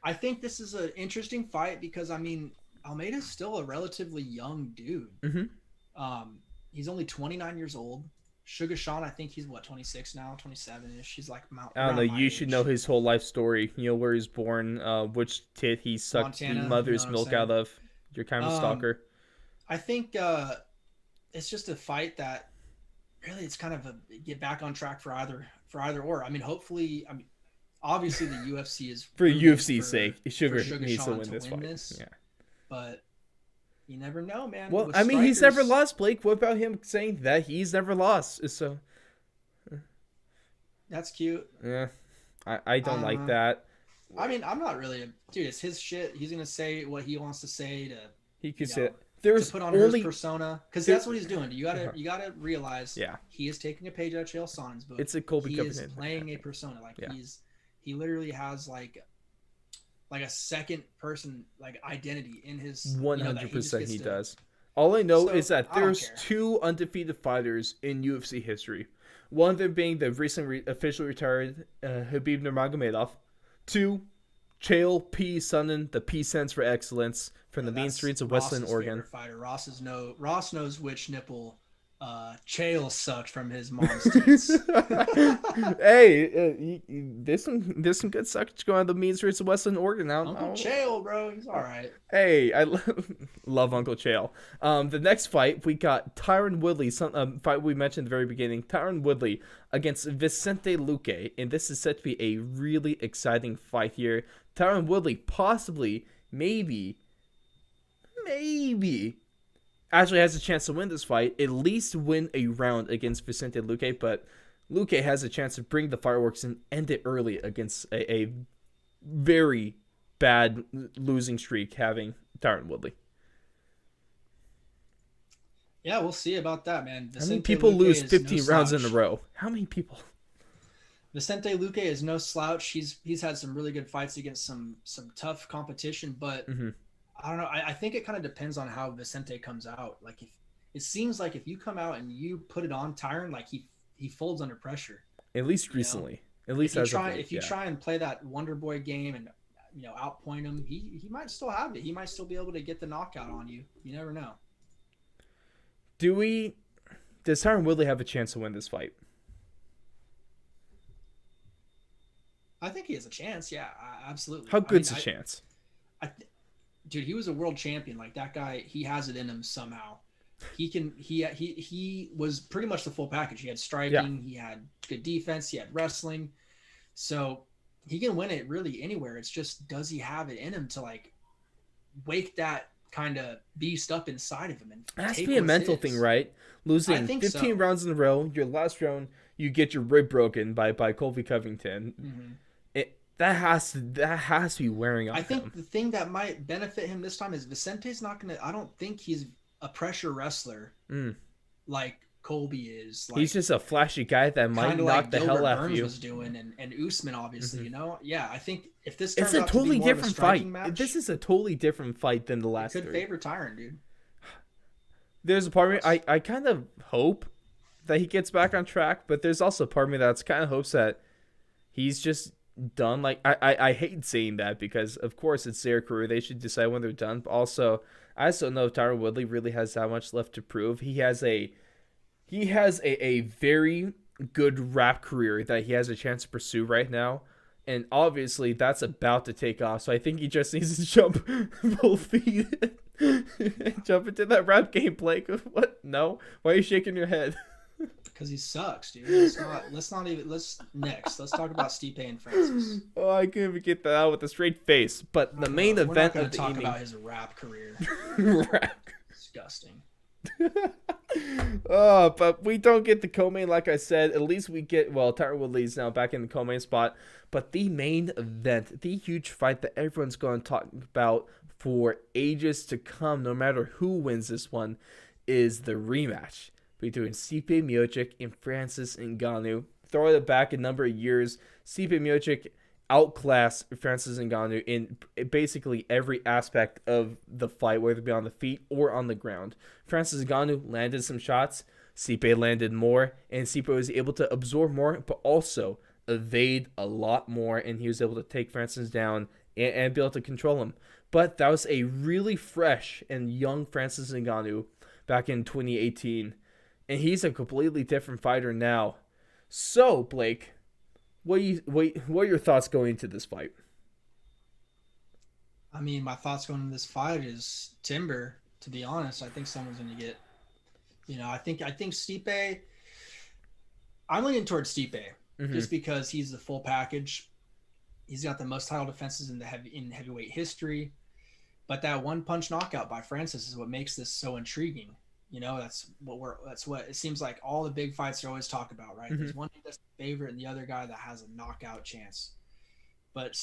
I think this is an interesting fight because, I mean, Almeida's still a relatively young dude. He's only 29 years old. Sugar Sean, I think he's 26 now, 27-ish. He's like I don't know. You should know his whole life story. You know where he's born, which tit he sucked Montana, the mother's milk out of. You're kind of a stalker. I think it's just a fight that really it's kind of a get back on track for either or. I mean, hopefully, obviously the UFC is for UFC's sake. Sugar needs Sean to win this fight. Yeah, but you never know, man. Well, I mean, he's never lost, Blake. What about him saying that he's never lost? So that's cute. Yeah, I don't like that. I mean, I'm not really dude. It's his shit. He's gonna say what he wants to say to. He could say there's to put on his persona because that's what he's doing. You gotta realize. Yeah. He is taking a page out of Chael Sonnen's book. It's a Colby He is Covington. playing a persona. Like he literally has like a second person like identity in his 100% he does. All I know is that there's 2 undefeated fighters in UFC history. One of them being the recently officially retired Khabib Nurmagomedov. 2, Chael P. Sonnen, the P stands for excellence, from the mean streets of Westland, Oregon. Fighter. Ross knows which nipple Chael sucked from his mom's teeth. Hey, there's some good suckage going on the mean streets of Westland, Oregon now. Uncle Chael, bro, he's all right. Hey, I love Uncle Chael. The next fight we got Tyron Woodley, fight we mentioned at the very beginning. Tyron Woodley against Vicente Luque, and this is set to be a really exciting fight here. Tyron Woodley possibly, maybe actually has a chance to win this fight, at least win a round against Vicente Luque, but Luque has a chance to bring the fireworks and end it early against a very bad losing streak having Tyron Woodley. Yeah, we'll see about that, man. How many people lose 15 rounds in a row? How many people? Vicente Luque is no slouch. He's had some really good fights against some tough competition, but I don't know. I think it kind of depends on how Vicente comes out. Like if it seems like if you come out and you put it on Tyron, like he folds under pressure. At least recently. At least if you try and play that Wonder Boy game and outpoint him, he might still have it. He might still be able to get the knockout on you. You never know. Does Tyron Woodley have a chance to win this fight? I think he has a chance. Yeah, absolutely. How good's a chance? Dude, he was a world champion. Like that guy, he has it in him somehow. He was pretty much the full package. He had striking, he had good defense, he had wrestling. So he can win it really anywhere. It's just, does he have it in him to like wake that kind of beast up inside of him? And it has to be a mental thing, right? Losing 15 rounds in a row, your last round, you get your rib broken by Colby Covington. Mm-hmm. That has to be wearing on him. I think the thing that might benefit him this time is Vicente's not going to... I don't think he's a pressure wrestler like Colby is. Like, he's just a flashy guy that might knock like the hell out of you. Was doing, and Usman, obviously, Yeah, I think if this turns out to be more of a striking match... This is a totally different fight than the last three. It could favor Tyron, dude. There's a part of me... I kind of hope that he gets back on track, but there's also a part of me that's kind of hopes that he's just... done. Like I hate saying that because of course it's their career, they should decide when they're done, but also I just don't know if Tyron Woodley really has that much left to prove. He has a very good rap career that he has a chance to pursue right now, and obviously that's about to take off, so I think he just needs to jump full feet jump into that rap gameplay. What? No? Why are you shaking your head? Because he sucks, dude. Let's talk about Stipe and Francis. Oh, I couldn't even get that out with a straight face. But the main event of the evening. Talk about his rap career. Rap. Disgusting. But we don't get the co-main, like I said. At least we get, Tyron Woodley's now back in the co-main spot. But the main event, the huge fight that everyone's going to talk about for ages to come, no matter who wins this one, is the rematch between Stipe Miocic and Francis Ngannou. throw it back a number of years, Stipe Miocic outclassed Francis Ngannou in basically every aspect of the fight, whether it be on the feet or on the ground. Francis Ngannou landed some shots, Stipe landed more, and Stipe was able to absorb more, but also evade a lot more, and he was able to take Francis down and be able to control him. But that was a really fresh and young Francis Ngannou back in 2018, and he's a completely different fighter now. So, Blake, what are your thoughts going into this fight? I mean, my thoughts going into this fight is Timber. To be honest, I think someone's going to get. I think Stipe. I'm leaning towards Stipe just because he's the full package. He's got the most title defenses in heavyweight history. But that one punch knockout by Francis is what makes this so intriguing. That's what it seems like all the big fights are always talk about, right? There's one that's the favorite and the other guy that has a knockout chance. But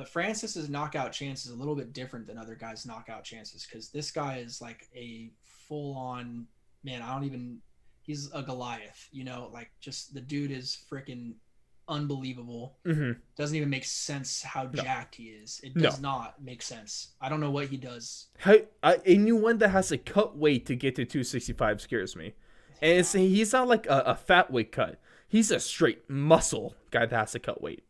Francis's knockout chance is a little bit different than other guys' knockout chances because this guy is like a full on man. He's a Goliath, like just the dude is freaking unbelievable. Doesn't even make sense how jacked he is. It does not make sense. I don't know what he does. Anyone that has to cut weight to get to 265 scares me. And he's not like a fat weight cut. He's a straight muscle guy that has to cut weight.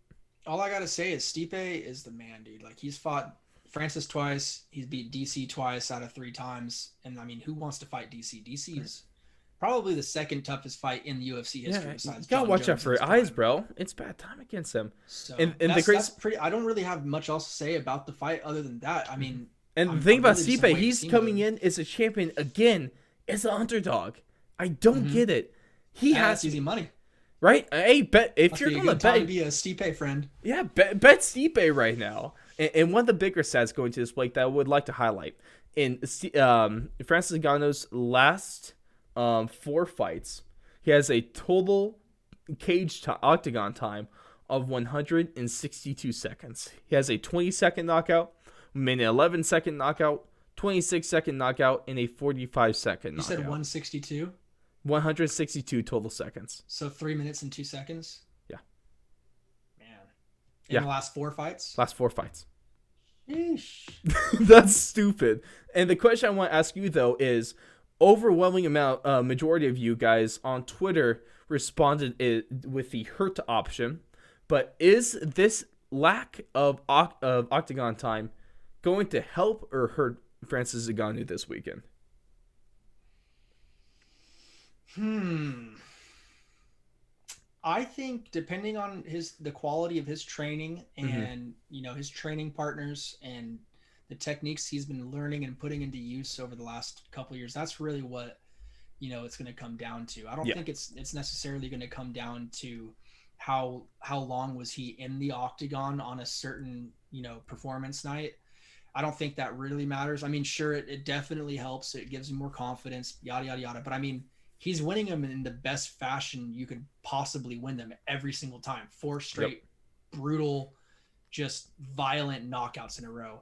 All I gotta say is Stipe is the man, dude. Like he's fought Francis twice. He's beat DC twice out of 3 times. And I mean, who wants to fight DC? DC is probably the second toughest fight in the UFC history. Besides, you gotta watch out for your eyes, bro. It's bad time against him. So that's pretty. I don't really have much else to say about the fight other than that. I mean, and the thing about Stipe, he's coming in as a champion again, as an underdog. I don't get it. He has easy money, right? Hey, bet if you're gonna bet, to be a Stipe friend. Yeah, bet Stipe right now. And one of the bigger stats going to this week that I would like to highlight in Francis Ngannou's last 4 fights, he has a total octagon time of 162 seconds. He has a 20-second knockout, an 11-second knockout, 26-second knockout, and a 45-second knockout. You said 162? 162 total seconds. So 3 minutes and 2 seconds? Yeah. Man. In the last 4 fights? Last 4 fights. Yeesh. That's stupid. And the question I want to ask you, though, is overwhelming majority of you guys on Twitter responded with the hurt option, but is this lack of octagon time going to help or hurt Francis Ngannou this weekend? I think depending on the quality of his training and his training partners and the techniques he's been learning and putting into use over the last couple of years, that's really what it's going to come down to. I don't think it's necessarily going to come down to how long was he in the octagon on a certain performance night. I don't think that really matters. I mean, sure, it definitely helps. It gives him more confidence, yada yada yada. But I mean, he's winning them in the best fashion you could possibly win them every single time. 4 straight brutal, just violent knockouts in a row.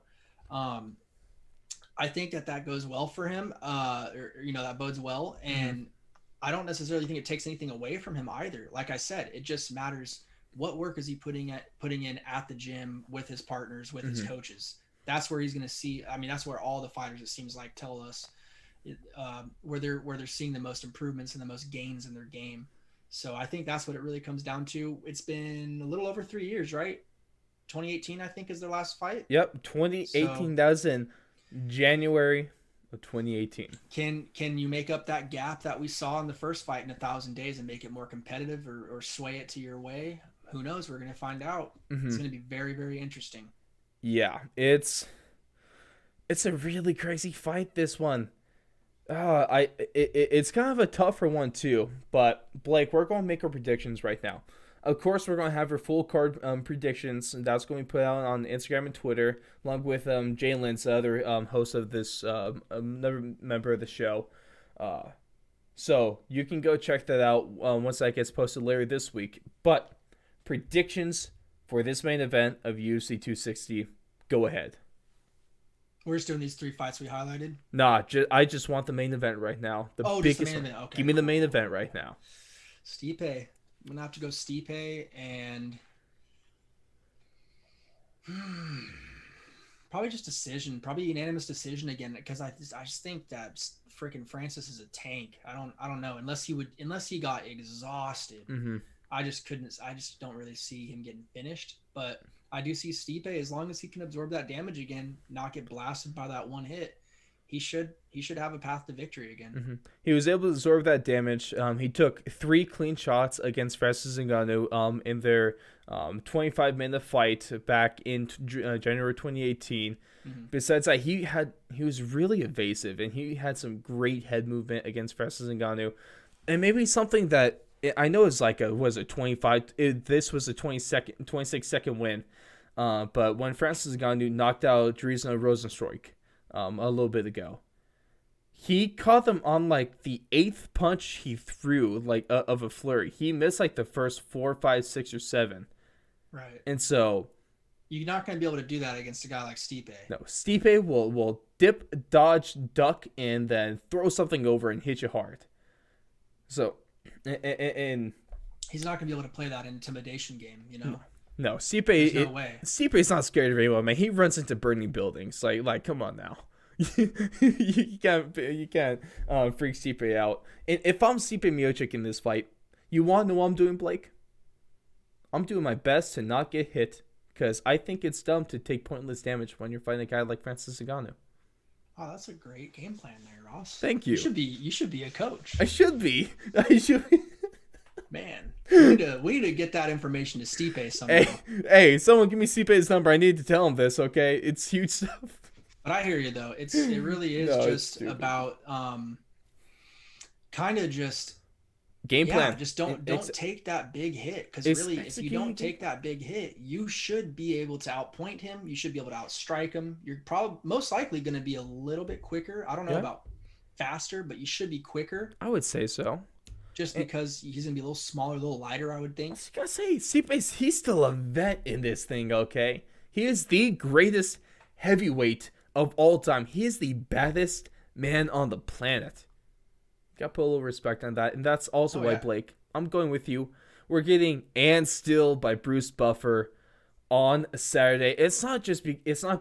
I think that goes well for him. That bodes well. And I don't necessarily think it takes anything away from him either. Like I said, it just matters what work is he putting in at the gym with his partners, with his coaches. That's where he's going to see. I mean, that's where all the fighters, it seems like, tell us where they're seeing the most improvements and the most gains in their game. So I think that's what it really comes down to. It's been a little over 3 years, right? 2018, I think, is their last fight. Yep, 2018. That was in January of 2018. Can you make up that gap that we saw in the first fight in 1,000 days and make it more competitive or sway it to your way? Who knows? We're going to find out. It's going to be very, very interesting. Yeah, it's a really crazy fight, this one. It's kind of a tougher one too. But Blake, we're going to make our predictions right now. Of course, we're going to have our full card predictions, and that's going to be put out on Instagram and Twitter, along with Jalen's other host of this, another member of the show. So you can go check that out once that gets posted later this week. But predictions for this main event of UFC 260, go ahead. We're just doing these 3 fights we highlighted? Nah, I just want the main event right now. The biggest. Just the main event. Okay, give me the main event right now. Stipe. I'm gonna have to go Stipe and probably just decision, probably unanimous decision again, because I just think that freaking Francis is a tank. I don't know unless he got exhausted. Mm-hmm. I just don't really see him getting finished. But I do see Stipe, as long as he can absorb that damage again, not get blasted by that one hit, he should have a path to victory again. Mm-hmm. He was able to absorb that damage. He took 3 clean shots against Francis Ngannou in their 25-minute fight back in January 2018. Mm-hmm. Besides that, he was really evasive, and he had some great head movement against Francis Ngannou. And maybe something that I know is like this was a 26-second win. But when Francis Ngannou knocked out Drizna Rosenstruik a little bit ago, he caught them on like the 8th punch he threw, like of a flurry. He missed like the first 4, 5, 6, or 7. Right. And so you're not going to be able to do that against a guy like Stipe. No, Stipe will dip, dodge, duck, and then throw something over and hit you hard. So, and he's not going to be able to play that intimidation game, you know. No, Stipe. There's no way. Stipe's not scared of anyone, man. He runs into burning buildings. Like, come on now. you can't freak Stipe out. And if I'm Stipe Miocic in this fight, you want to know what I'm doing, Blake? I'm doing my best to not get hit, because I think it's dumb to take pointless damage when you're fighting a guy like Francis Ngannou. Oh, that's a great game plan there, Ross. Thank you. You should be a coach. I should be. Man, we need to get that information to Stipe somehow. Hey, someone give me Stipe's number. I need to tell him this, okay? It's huge stuff. But I hear you though. It really is just about kind of just game plan. Just don't take that big hit, because really, if you don't take that big hit, you should be able to outpoint him. You should be able to outstrike him. You're probably most likely going to be a little bit quicker. I don't know about faster, but you should be quicker. I would say so. Just because he's going to be a little smaller, a little lighter, I would think. I was going to say, Stipe, he's still a vet in this thing, okay? He is the greatest heavyweight of all time. He is the baddest man on the planet. Got to put a little respect on that. And that's also why, Blake, I'm going with you. We're getting And Still by Bruce Buffer on Saturday. It's not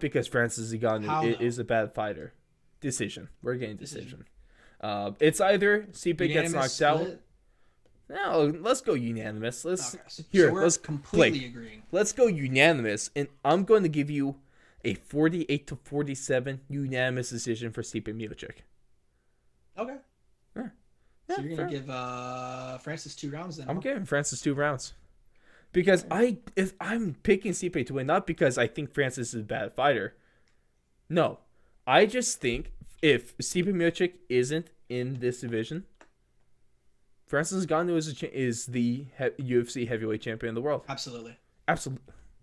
because Francis Ngannou is a bad fighter. Decision. We're getting decision. It's either Stipe gets knocked out. No, let's go unanimous. So we're completely agreeing. Let's go unanimous, and I'm going to give you a 48-47 unanimous decision for Stipe Miocic. Okay. So you're going to give Francis 2 rounds then? I'm giving Francis 2 rounds. Because I'm picking Stipe to win, not because I think Francis is a bad fighter. No. I just think if Stipe Miocic isn't in this division, Francis Ngannou is the UFC heavyweight champion of the world. Absolutely.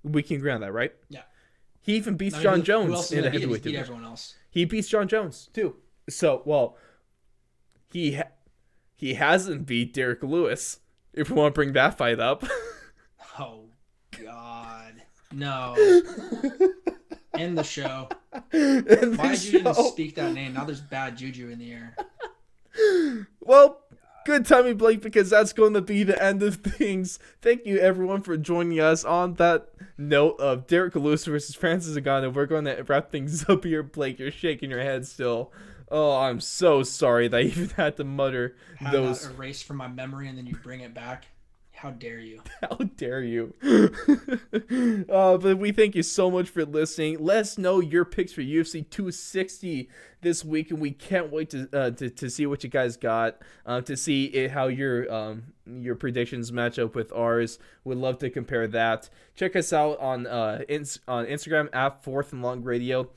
We can agree on that, right? Yeah. He even beats John Jones in the heavyweight division. Everyone else. He beats John Jones too. So, he hasn't beat Derek Lewis. If we want to bring that fight up. Oh God, no! End the show. Why did you even speak that name? Now there's bad juju in the air. Well, good timing, Blake, because that's going to be the end of things. Thank you, everyone, for joining us on that note of Derek Lewis versus Francis Ngannou. We're going to wrap things up here, Blake. You're shaking your head still. Oh, I'm so sorry that I even had to mutter those. That erased from my memory, and then you bring it back. How dare you? How dare you? But we thank you so much for listening. Let us know your picks for UFC 260 this week, and we can't wait to see what you guys got, to see how your predictions match up with ours. We'd love to compare that. Check us out on Instagram at 4th and Long Radio,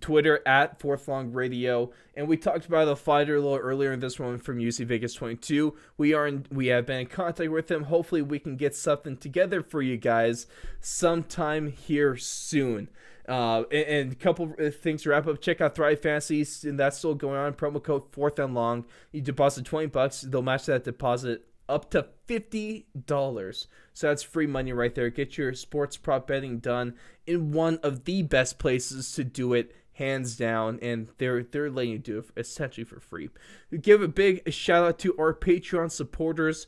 Twitter at 4th Long Radio, and we talked about a fighter a little earlier in this one from UFC Vegas 22. We have been in contact with him. Hopefully we can get something together for you guys sometime here soon. And a couple of things to wrap up. Check out Thrive Fantasy, and that's still going on. Promo code 4th and Long. You deposit $20, they'll match that deposit up to $50. So that's free money right there. Get your sports prop betting done in one of the best places to do it, hands down, and they're letting you do it essentially for free. Give a big shout out to our Patreon supporters.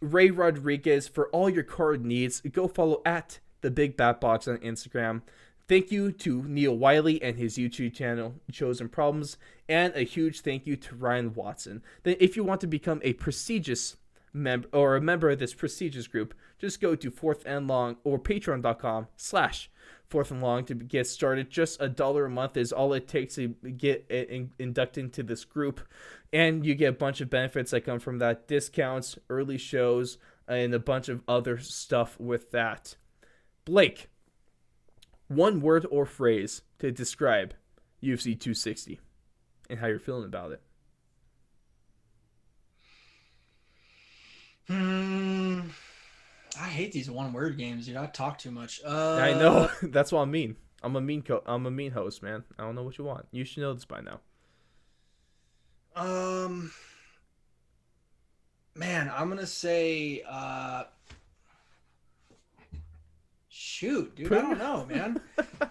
Ray Rodriguez. For all your card needs, go follow at the Big Bat Box on Instagram. Thank you to Neil Wiley and his YouTube channel, Chosen Problems, and a huge thank you to Ryan Watson. Then, if you want to become a prestigious member or a member of this prestigious group, just go to Fourth and Long or patreon.com/Fourth and Long to get started. Just $1 a month is all it takes to get inducted into this group, and you get a bunch of benefits that come from that: discounts, early shows, and a bunch of other stuff with that. Blake, one word or phrase to describe UFC 260 and how you're feeling about it. I hate these one-word games, dude. I talk too much. I know. That's what I mean. I'm a mean host, man. I don't know what you want. You should know this by now. Man, I'm gonna say, shoot, dude. I don't know, man.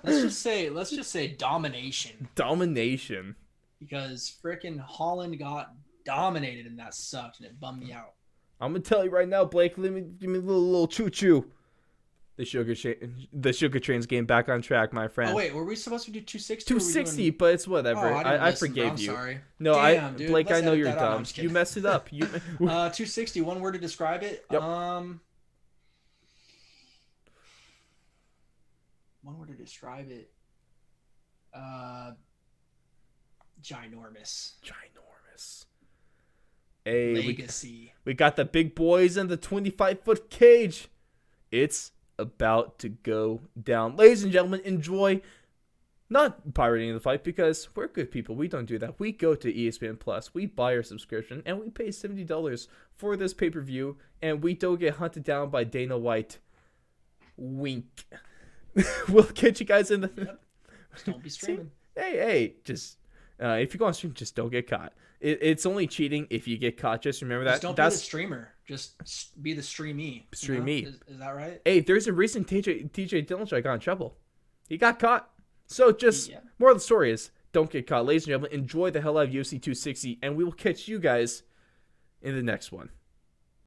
Let's just say domination. Domination. Because frickin' Holland got dominated and that sucked and it bummed me out. I'm gonna tell you right now, Blake. Give me a little choo choo. The sugar train's getting back on track, my friend. Oh wait, were we supposed to do 260? 260, but it's whatever. Oh, I forgave you. Sorry. No, Damn, dude. Blake, Let's I know edit you're that out. dumb. You messed it up. 260. One word to describe it. Yep. One word to describe it. Ginormous. Hey, Legacy. we got the big boys in the 25-foot cage. It's about to go down. Ladies and gentlemen, enjoy. Not pirating the fight, because we're good people. We don't do that. We go to ESPN Plus. We buy our subscription, and we pay $70 for this pay-per-view, and we don't get hunted down by Dana White. Wink. We'll catch you guys in the... Yep. Just don't be streaming. Hey, just... if you go on stream, just don't get caught. It's only cheating if you get caught. Just remember that. Just don't be the streamer. Just be the streamee. Streamee. You know? Is that right? Hey, there's a recent TJ Dillashaw got in trouble. He got caught. So just more of the story is, don't get caught. Ladies and gentlemen, enjoy the hell out of UFC 260, and we will catch you guys in the next one.